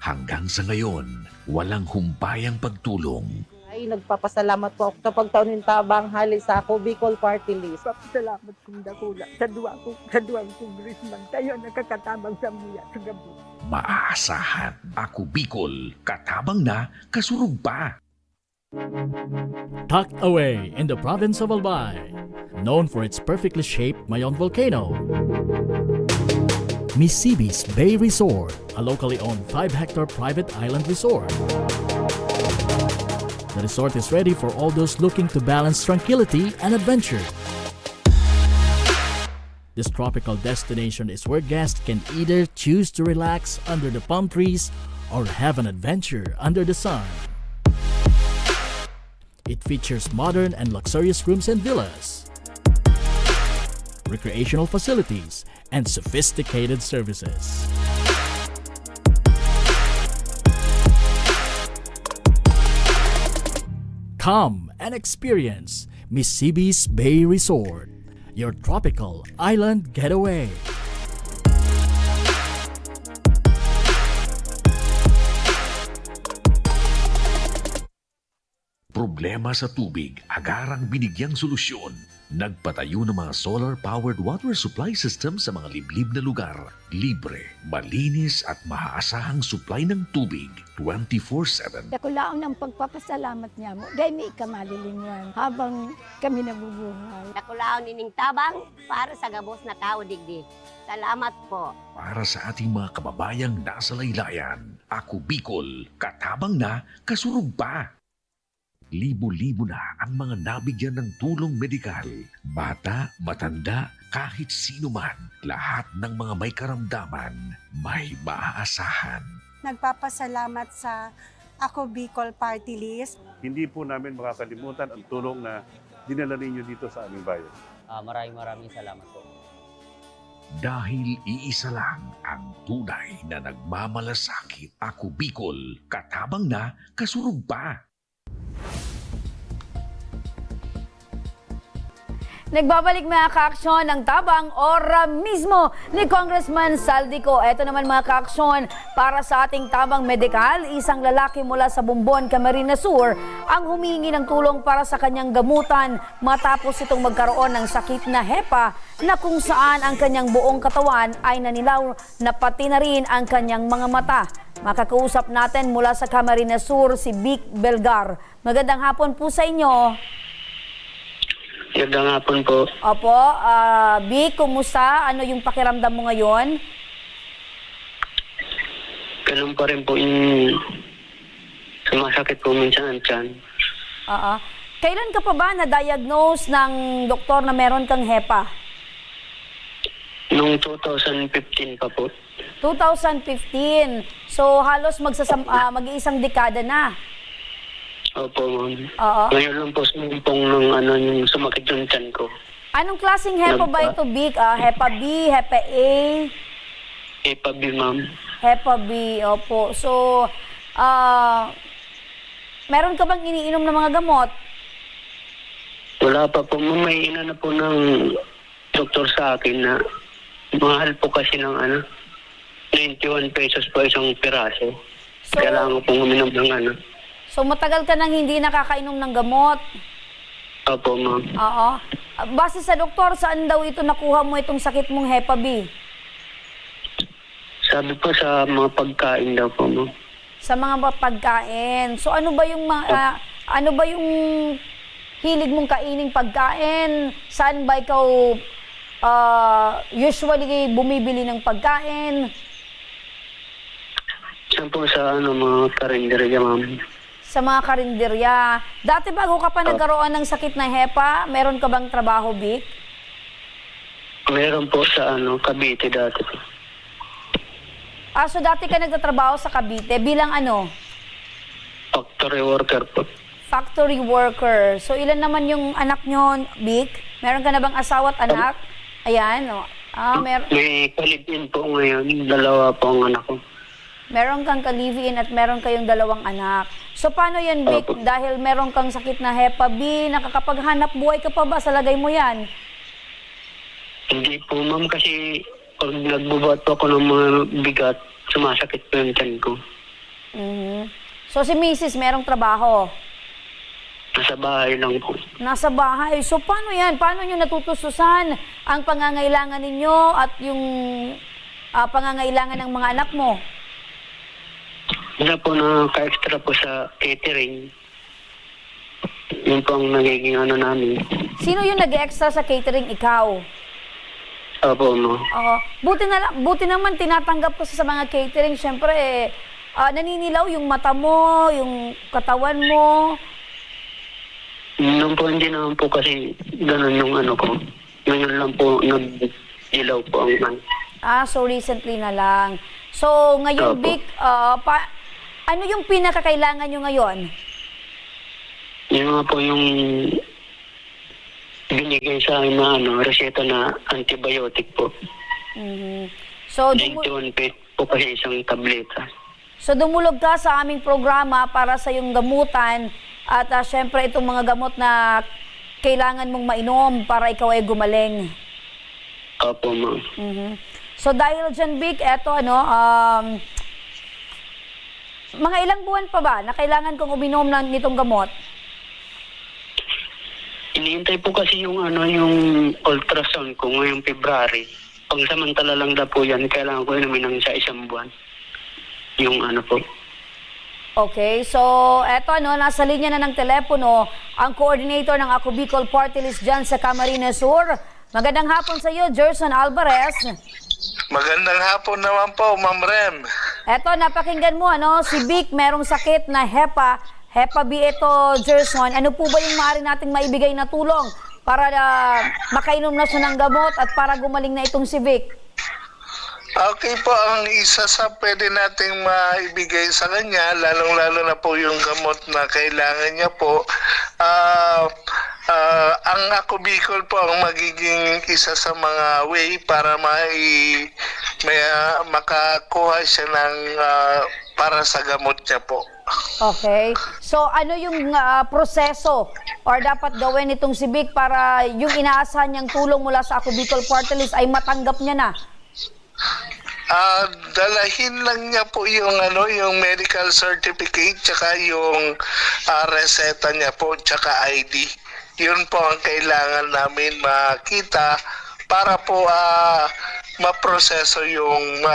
hanggang sa ngayon, walang humpayang pagtulong. Ay nagpapasalamat po ako sa pagtaunin tabang hali sa ako Bicol Party List. Salamat kong dakula sa duwang congressman. Tayo nakakatabang sa mga sa gabi. Maaasahan. Ako Bicol. Katabang na, kasurug pa. Tucked away in the province of Albay, known for its perfectly shaped Mayon volcano, Misibis Bay Resort, a locally owned 5-hectare private island resort. The resort is ready for all those looking to balance tranquility and adventure. This tropical destination is where guests can either choose to relax under the palm trees or have an adventure under the sun. It features modern and luxurious rooms and villas, recreational facilities, and sophisticated services. Come and experience Misibis Bay Resort, your tropical island getaway. Problema sa tubig, agarang binigyang solusyon. Nagpatayo ng mga solar-powered water supply system sa mga liblib na lugar. Libre, malinis at maaasahang supply ng tubig 24/7. Dakulaon ng pagpapasalamat niya mo. Dahil may ikamalilinwan habang kami nabubuhay. Dakulaon nining tabang para sa gabos na tao digdi. Salamat po. Para sa ating mga kababayang nasa laylayan, ako Bicol, katabang na, kasurug pa. Libo-libo na ang mga nabigyan ng tulong medikal. Bata, matanda, kahit sino man, lahat ng mga may karamdaman, may maaasahan. Nagpapasalamat sa Ako Bicol Party List. Hindi po namin makakalimutan ang tulong na dinala ninyo dito sa aming bayan. Maraming salamat po. Dahil iisa lang ang tunay na nagmamalasakit. Ako Bicol, katabang na, kasurug pa. Nagbabalik mga kaaksyon ng tabang ora mismo ni Congressman Saldico. Ito naman mga kaaksyon para sa ating tabang medikal. Isang lalaki mula sa Bumbon, Camarines Sur ang humingi ng tulong para sa kanyang gamutan matapos itong magkaroon ng sakit na hepa na kung saan ang kanyang buong katawan ay nanilaw na pati na rin ang kanyang mga mata. Makakausap natin mula sa Camarines Sur si Vic Belgar. Magandang hapon po sa inyo. Magandang hapon po. Opo, Vic, kumusta? Ano yung pakiramdam mo ngayon? Ganun pa rin po yung sumasakit po minsan ang tiyan. Kailan ka pa ba na-diagnose ng doktor na meron kang hepa? Noong 2015 pa po. 2015. So halos mag-iisang dekada na. Opo, ma'am. Oo. Ngayon lang po sumumpong ng yung sumakit yung tiyan ko. Anong klaseng hepa ba ito, Vic? Hepa B, hepa A? Hepa B, ma'am. Hepa B, opo. So, meron ka bang iniinom ng mga gamot? Wala pa po. May ina na po ng doktor sa akin na mahal po kasi ng 91 pesos po isang piraso. So, kailangan po uminom ng So, matagal ka nang hindi nakakainom ng gamot? Opo, ma'am. Oo. Base sa doktor, saan daw ito nakuha mo itong sakit mong hepa B? Sabi po sa mga pagkain daw po, ma'am. Sa mga pagkain. So, ano ba yung hilig mong kaining pagkain? Saan ba ikaw usually bumibili ng pagkain? Saan po sa mga karinderya, ma'am? Sa mga karinderya. Dati bago ka pa nagkaroon ng sakit na hepa, meron ka bang trabaho, Vic? Meron po sa Cavite dati po. So dati ka nagtatrabaho sa Cavite bilang ano? Factory worker po. Factory worker. So ilan naman yung anak nyo, Vic? Meron ka na bang asawa at anak? Ayan, o. May kalibin po ngayon. 2 po ang anak ko. Meron kang ka-live-in at meron kayong 2 anak. So paano yan, Vic? Dahil meron kang sakit na hepa B, nakakapaghanap buhay ka pa ba sa lagay mo yan? Hindi po, ma'am, kasi pag nagbubuhat po ako ng mga bigat, sumasakit po yung tiyan ko. So si Mrs. merong trabaho? Nasa bahay lang po. Nasa bahay. So paano yan? Paano nyo natutustusan ang pangangailangan ninyo at yung pangangailangan ng mga anak mo? Wala po ka-extra po sa catering. Yun po ang nagiging namin. Sino yung nag-extra sa catering? Ikaw? Opo, no. Buti naman tinatanggap ko sa mga catering. Siyempre, naninilaw yung mata mo, yung katawan mo. Noon po hindi naman po kasi ganun yung ko. Ngayon lang po nag-ilaw po ang So recently na lang. So ngayon, Opo. Vic, ano yung pinakakailangan nyo ngayon? Yun nga po yung binigay sa akin na reseta na antibiotic po. So, 91 po kasi isang tableta. So dumulog ka sa aming programa para sa yung gamutan at syempre itong mga gamot na kailangan mong mainom para ikaw ay gumaling. Opo, ma'am. So dahil dyan, Vic, eto mga ilang buwan pa ba na kailangan kong uminom nitong gamot? Iniintay po kasi yung ultrasound ko ngayong February. Pagsamantala lang na po yan, kailangan ko inumin ng sa isang buwan. Yung po. Okay, so eto nasa linya na ng telepono ang coordinator ng Ako Bicol Party List dyan sa Camarines Sur. Magandang hapon sa iyo, Gerson Alvarez. Magandang hapon naman po, Ma'am Rem. Eto, napakinggan mo, si Vic merong sakit na Hepa B ito, Gerson. Ano po ba yung maaari nating maibigay na tulong para makainom na siya ng gamot at para gumaling na itong si Vic? Okay po, ang isa sa pwede nating maibigay sa kanya, lalong-lalo na po yung gamot na kailangan niya po, ang Ako Bicol po ang magiging isa sa mga way para makakuha siya ng para sa gamot niya po. Okay. So ano yung proseso or dapat gawin itong si Vic para yung inaasahan niyang tulong mula sa Ako Bicol Party List ay matanggap niya na? Dalahin lang niya po yung yung medical certificate tsaka yung reseta niya po tsaka ID. Yun po ang kailangan namin makita para po maproseso yung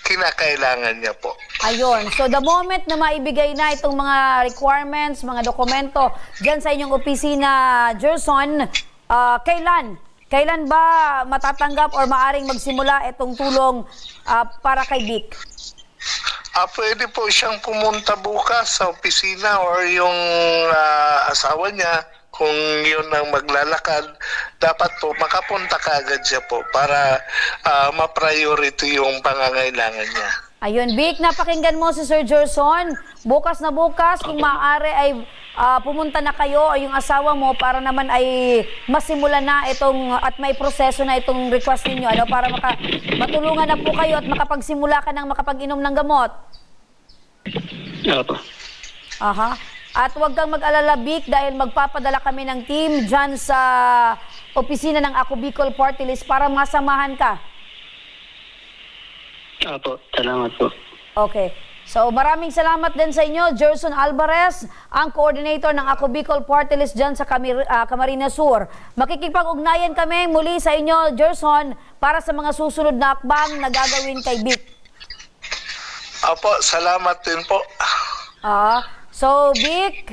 kinakailangan niya po. Ayun. So the moment na maibigay na itong mga requirements, mga dokumento dyan sa inyong opisina, Gerson, kailan ba matatanggap or maaring magsimula itong tulong para kay Vic? Pwede po siyang pumunta bukas sa opisina or yung asawa niya. Kung yun ang maglalakad, dapat po makapunta kaagad siya po para ma-priority yung pangangailangan niya. Ayun, Vic, napakinggan mo si Sir Gerson. Bukas na bukas, kung maaari ay pumunta na kayo o yung asawa mo para naman ay masimula na itong at may proseso na itong request ninyo para matulungan na po kayo at makapagsimula ka ng makapag-inom ng gamot. Opo. Aha. At huwag kang mag-alala, Vic, dahil magpapadala kami ng team dyan sa opisina ng Ako Bicol Party List para masamahan ka. Opo, salamat po. Okay. So maraming salamat din sa inyo, Gerson Alvarez, ang coordinator ng Ako Bicol Party List dyan sa Camarines Sur. Makikipag-ugnayan kami muli sa inyo, Gerson, para sa mga susunod na akbang na gagawin kay Vic. Opo, salamat din po. So, Vic?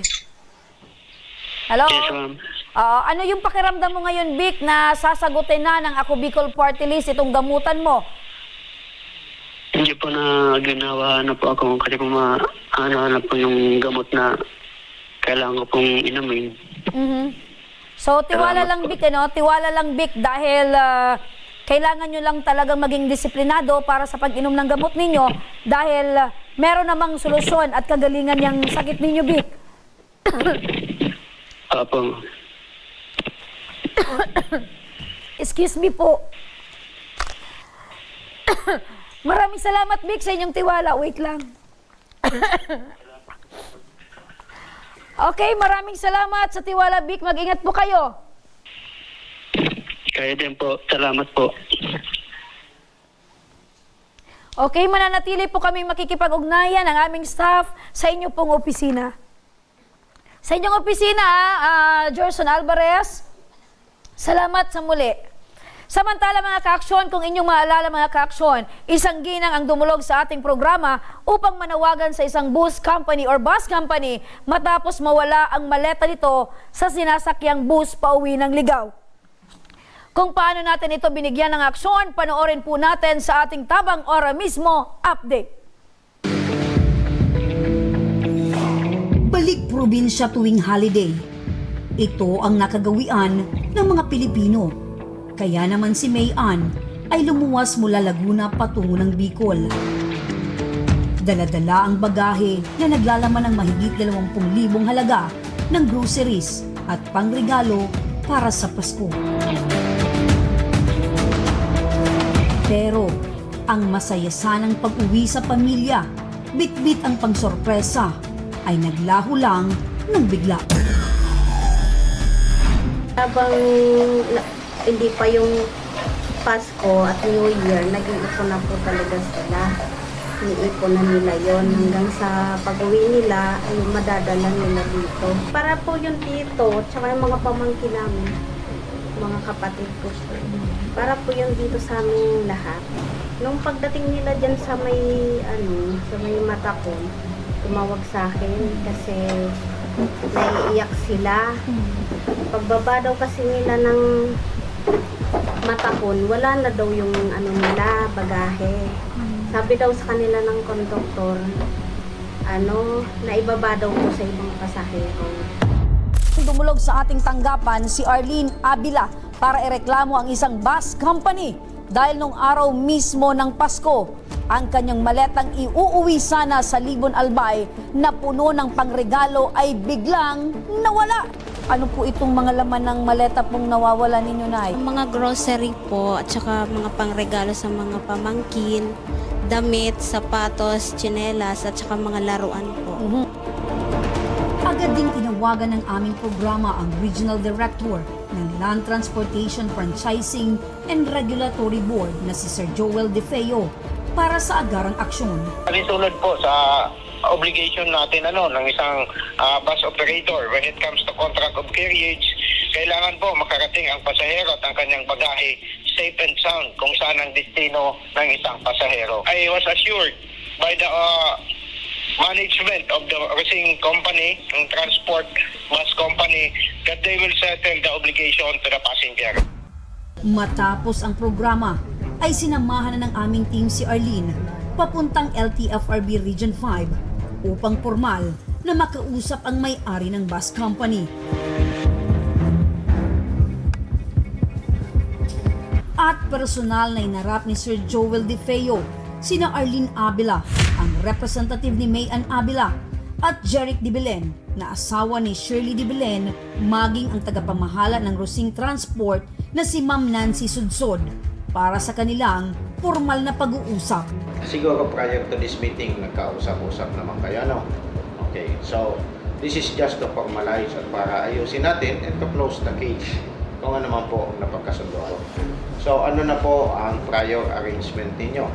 Hello? Yes, ma'am. Ano yung pakiramdam mo ngayon, Vic, na sasagutin na ng Ako Bicol Party List itong gamutan mo? Hindi po na ginawa po ako kasi po ano po yung gamot na kailangan ko pong inumin. So, tiwala lang, Vic, Tiwala lang, Vic, dahil kailangan nyo lang talagang maging disiplinado para sa pag-inom ng gamot ninyo dahil meron namang solusyon at kagalingan yung sakit ninyo, Vic. Opo. Excuse me po. Maraming salamat, Vic, sa inyong tiwala. Wait lang. Okay, maraming salamat sa tiwala, Vic. Mag-ingat po kayo. Kaya din po. Salamat po. Okay, mananatili po kami makikipag-ugnayan ng aming staff sa inyo pong opisina. Sa inyong opisina, Jorson Alvarez, salamat sa muli. Samantala mga ka-aksyon, kung inyong maalala mga ka-aksyon, isang ginang ang dumulog sa ating programa upang manawagan sa isang bus company or bus company matapos mawala ang maleta nito sa sinasakyang bus pauwi ng Ligaw. Kung paano natin ito binigyan ng aksyon, panoorin po natin sa ating Tabang Ora mismo update. Balik probinsya tuwing holiday. Ito ang nakagawian ng mga Pilipino. Kaya naman si May Ann ay lumuwas mula Laguna patungo ng Bicol. Dala-dala ang bagahe na naglalaman ng mahigit 20,000 halaga ng groceries at pangregalo para sa Pasko. Pero ang masaya sanang pag-uwi sa pamilya, bit-bit ang pangsorpresa, ay naglaho lang ng bigla. Habang hindi pa yung Pasko at New Year, nag-iipon na po talaga sila. Iniipon na nila yon hanggang sa pag-uwi nila ay madadala nila dito. Para po yung tito, tsaka yung mga pamangkin namin, mga kapatid ko. Para po yung dito sa aming lahat. Nung pagdating nila dyan sa may, sa may mata ko, tumawag sa akin kasi naiiyak sila. Pagbaba daw kasi nila ng matakon, wala na daw yung nila, bagahe. Sabi daw sa kanila ng konduktor, naibaba daw po sa ibang pasahero. Dumulog sa ating tanggapan si Arlene Abila para ireklamo ang isang bus company dahil nung araw mismo ng Pasko, ang kanyang maletang iuuwi sana sa Libon Albay na puno ng pangregalo ay biglang nawala. Ano po itong mga laman ng maleta pong nawawala ninyo, Nay? Mga grocery po at saka mga pangregalo sa mga pamangkin, damit, sapatos, tsinelas at saka mga laruan po. Agad ding tinawagan ng aming programa ang Regional Director ng Land Transportation Franchising and Regulatory Board na si Sir Joel De Feo para sa agarang aksyon. Alinsunod po sa obligation natin ng isang bus operator when it comes to contract of carriage, kailangan po makarating ang pasahero at ang kanyang bagahe safe and sound kung saan ang destino ng isang pasahero. I was assured by the management of the racing company, ng transport bus company, that they will settle the obligation to the passenger. Matapos ang programa, ay sinamahan na ng aming team si Arlene papuntang LTFRB Region 5 upang formal na makausap ang may-ari ng bus company. At personal na inarap ni Sir Joel De Feo sina Arlene Abila, ang representative ni May Ann Abila, at Jeric De Belen na asawa ni Shirley De Belen, maging ang tagapamahala ng Rosing Transport na si Ma'am Nancy Sudsod para sa kanilang formal na pag-uusap. Siguro prior to this meeting, nagkausap-usap naman kayo, no? Okay, so this is just to formalize at para ayusin natin and to close the case kung ano man po ang napagkasunduan. So ano na po ang prior arrangement ninyo?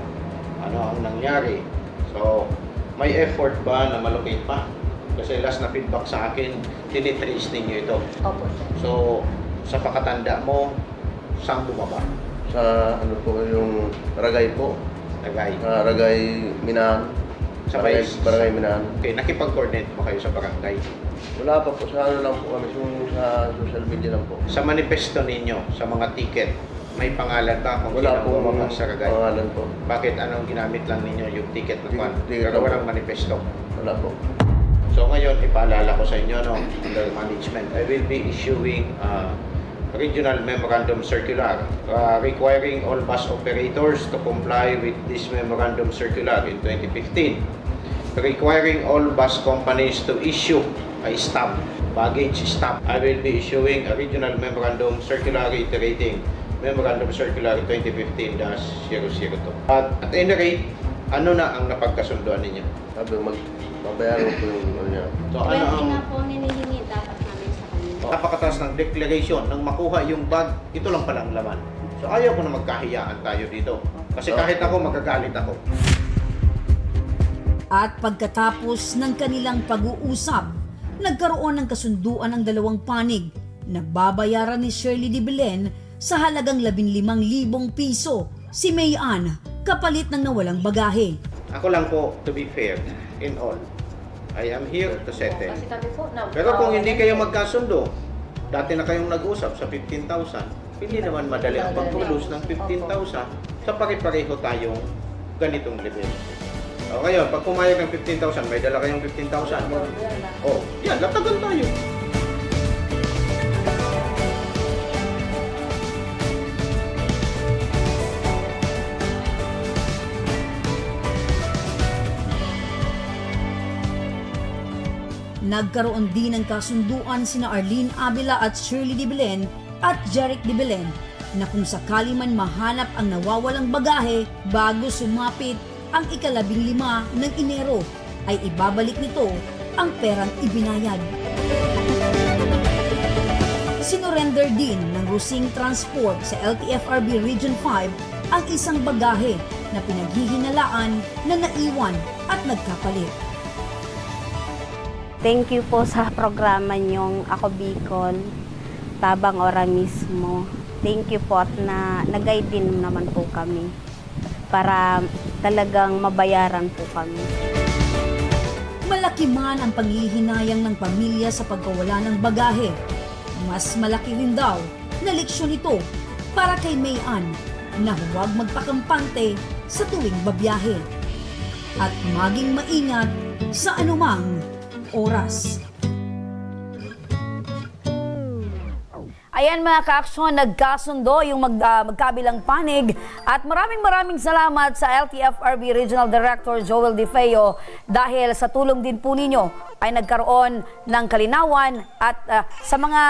Ano ang nangyari? So may effort ba na malocate pa? Kasi last na feedback sa akin, tinitrace ninyo ito. Opo. So sa pakatanda mo, saan bumaba? Sa yung Ragay po. Ragay. Ragay Minahan. Sa Barangay Minahan. Okay, nakipag-coordinate mo kayo sa barangay? Wala pa po, sa lang po kami, sa social media lang po. Sa manifesto ninyo, sa mga ticket, may pangalan ba kung wala po mga sa Ragay? Pangalan po. Bakit anong ginamit lang ninyo yung ticket na kwan? Pero walang manifesto? Wala po. So ngayon, ipaalala ko sa inyo, under management, I will be issuing Regional Memorandum Circular requiring all bus operators to comply with this Memorandum Circular in 2015, requiring all bus companies to issue a stop, baggage stop. I will be issuing a Regional Memorandum Circular reiterating Memorandum Circular 2015-002. At any rate, ano na ang napagkasunduan ninyo? Sabi, magbabayaran po yung niya. So ano ang... po ninihingi dapat namin sa kanila. Napakataas ng declaration nang makuha yung bag, ito lang palang laman. So ayaw ko na magkahiyaan tayo dito. Kasi kahit ako, magagalit ako. At pagkatapos ng kanilang pag-uusap, nagkaroon ng kasunduan ang dalawang panig na babayaran ni Shirley de Belen sa halagang 15,000 piso si May Ann kapalit ng nawalang bagahe. Ako lang po, to be fair in all, I am here to settle. Pero kung hindi kayo magkasundo, dati na kayong nag-usap sa 15,000, hindi naman madali ang pagtulos ng 15,000 sa pare-pareho tayong ganitong level. O ngayon, pag pumayag ng 15,000, may dala kayong 15,000. O, yan, latagan tayo. Nagkaroon din ng kasunduan sina Arlene Abila at Shirley de Belen at Jeric de Belen na kung sakali man mahanap ang nawawalang bagahe bago sumapit ang ika-15 ng Enero, ay ibabalik nito ang perang ibinayad. Sinurrender din ng Rusing Transport sa LTFRB Region 5 ang isang bagahe na pinaghihinalaan na naiwan at nagkapalit. Thank you po sa programa niyong Ako Bicol, Tabang Ora Mismo. Thank you po at nag-guide din naman po kami para talagang mabayaran po kami. Malaki man ang panghihinayang ng pamilya sa pagkawala ng bagahe, mas malaki rin daw na leksyon ito para kay May Ann na huwag magpakampante sa tuwing babiyahe at maging maingat sa anumang oras. Ayan mga ka-aksyon, nagkasundo yung magkabilang panig at maraming salamat sa LTFRB Regional Director Joel DeFeo dahil sa tulong din po ninyo ay nagkaroon ng kalinawan at sa mga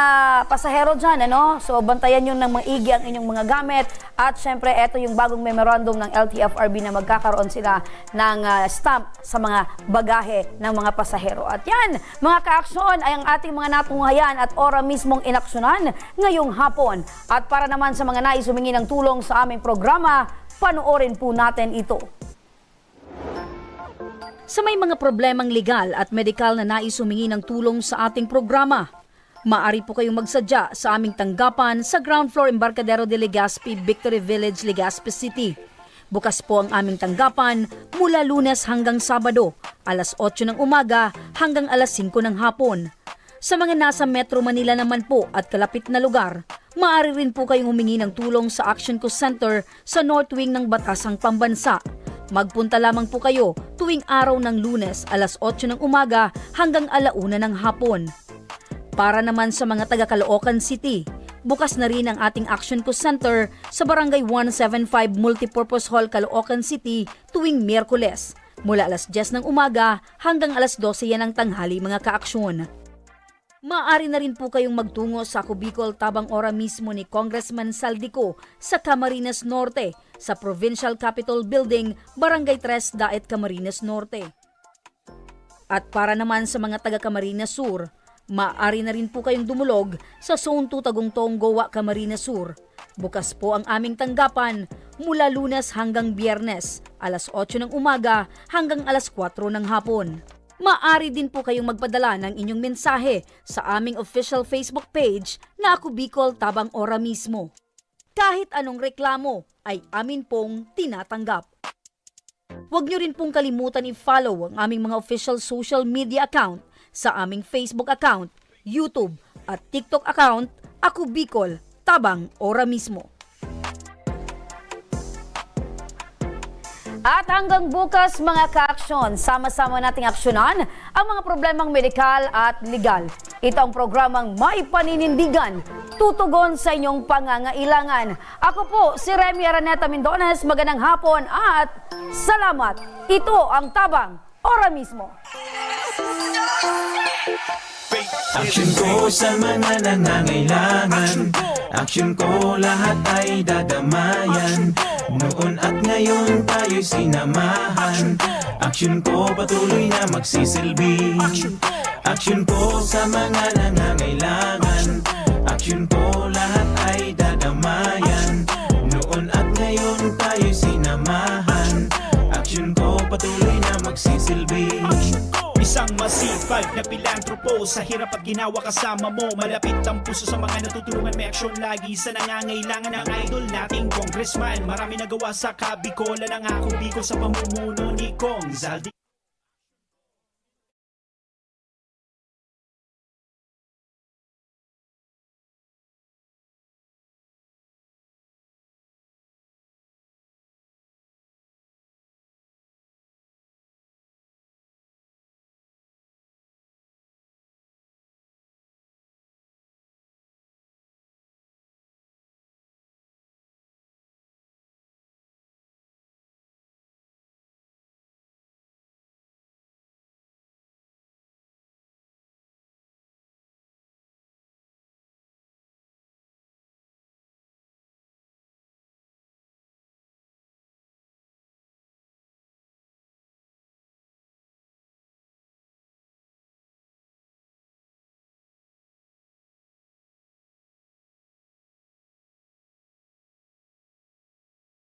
pasahero dyan, so bantayan nyo ng maigi ang inyong mga gamit at syempre eto yung bagong memorandum ng LTFRB na magkakaroon sila ng stamp sa mga bagahe ng mga pasahero. At yan, mga ka-aksyon, ay ang ating mga natunghayan at ora mismong inaksyonan ngayong hapon. At para naman sa mga nais humingi ng tulong sa aming programa, panoorin po natin ito. Sa may mga problemang legal at medikal na nais humingi ng tulong sa ating programa, maaari po kayong magsadya sa aming tanggapan sa ground floor Embarcadero de Legazpi, Victory Village, Legazpi City. Bukas po ang aming tanggapan mula Lunes hanggang Sabado, alas 8 ng umaga hanggang alas 5 ng hapon. Sa mga nasa Metro Manila naman po at kalapit na lugar, maaari rin po kayong humingi ng tulong sa Action Co Center sa North Wing ng Batasang Pambansa. Magpunta lamang po kayo tuwing araw ng Lunes alas 8 ng umaga hanggang alauna ng hapon. Para naman sa mga taga Caloocan City, bukas na rin ang ating Action Co Center sa Barangay 175 Multipurpose Hall, Caloocan City tuwing Miyerkules mula alas 10 ng umaga hanggang alas 12 yan ng tanghali mga kaaksyon. Maaari na rin po kayong magtungo sa Ako Bicol Tabang Ora mismo ni Congressman Saldico sa Camarines Norte sa Provincial Capitol Building, Barangay 3 Daet, Camarines Norte. At para naman sa mga taga Camarines Sur, maaari na rin po kayong dumulog sa Zone 2 Tagungtong, Gowa, Camarines Sur. Bukas po ang aming tanggapan mula Lunes hanggang Biyernes, alas 8 ng umaga hanggang alas 4 ng hapon. Maaari din po kayong magpadala ng inyong mensahe sa aming official Facebook page na Ako Bicol Tabang Ora mismo. Kahit anong reklamo ay amin pong tinatanggap. Huwag niyo rin pong kalimutan i-follow ang aming mga official social media account sa aming Facebook account, YouTube at TikTok account, Ako Bicol Tabang Ora mismo. At hanggang bukas mga ka-aksyon, sama-sama nating aksyonan ang mga problemang medikal at legal. Ito ang programang May Paninindigan, tutugon sa inyong pangangailangan. Ako po si Remy Araneta Mendones, magandang hapon at salamat. Ito ang Tabang Ora mismo. Action ko sa mga nangangailangan. Action ko lahat ay dadamayan. Noon at ngayon tayo'y sinamahan. Action ko patuloy na magsisilbi. Action ko sa mga nangangailangan. Action ko lahat ay dadamayan. Noon at ngayon tayo'y sinamahan. Action ko patuloy na magsisilbi. Isang masipag na pilantropo, sa hirap at ginawa kasama mo. Malapit ang puso sa mga natutulungan, may aksyon lagi sa nangangailangan ng idol nating congressman. Marami nagawa sa Kabikolan ang Ako Bicol sa pamumuno ni Kong Zaldi.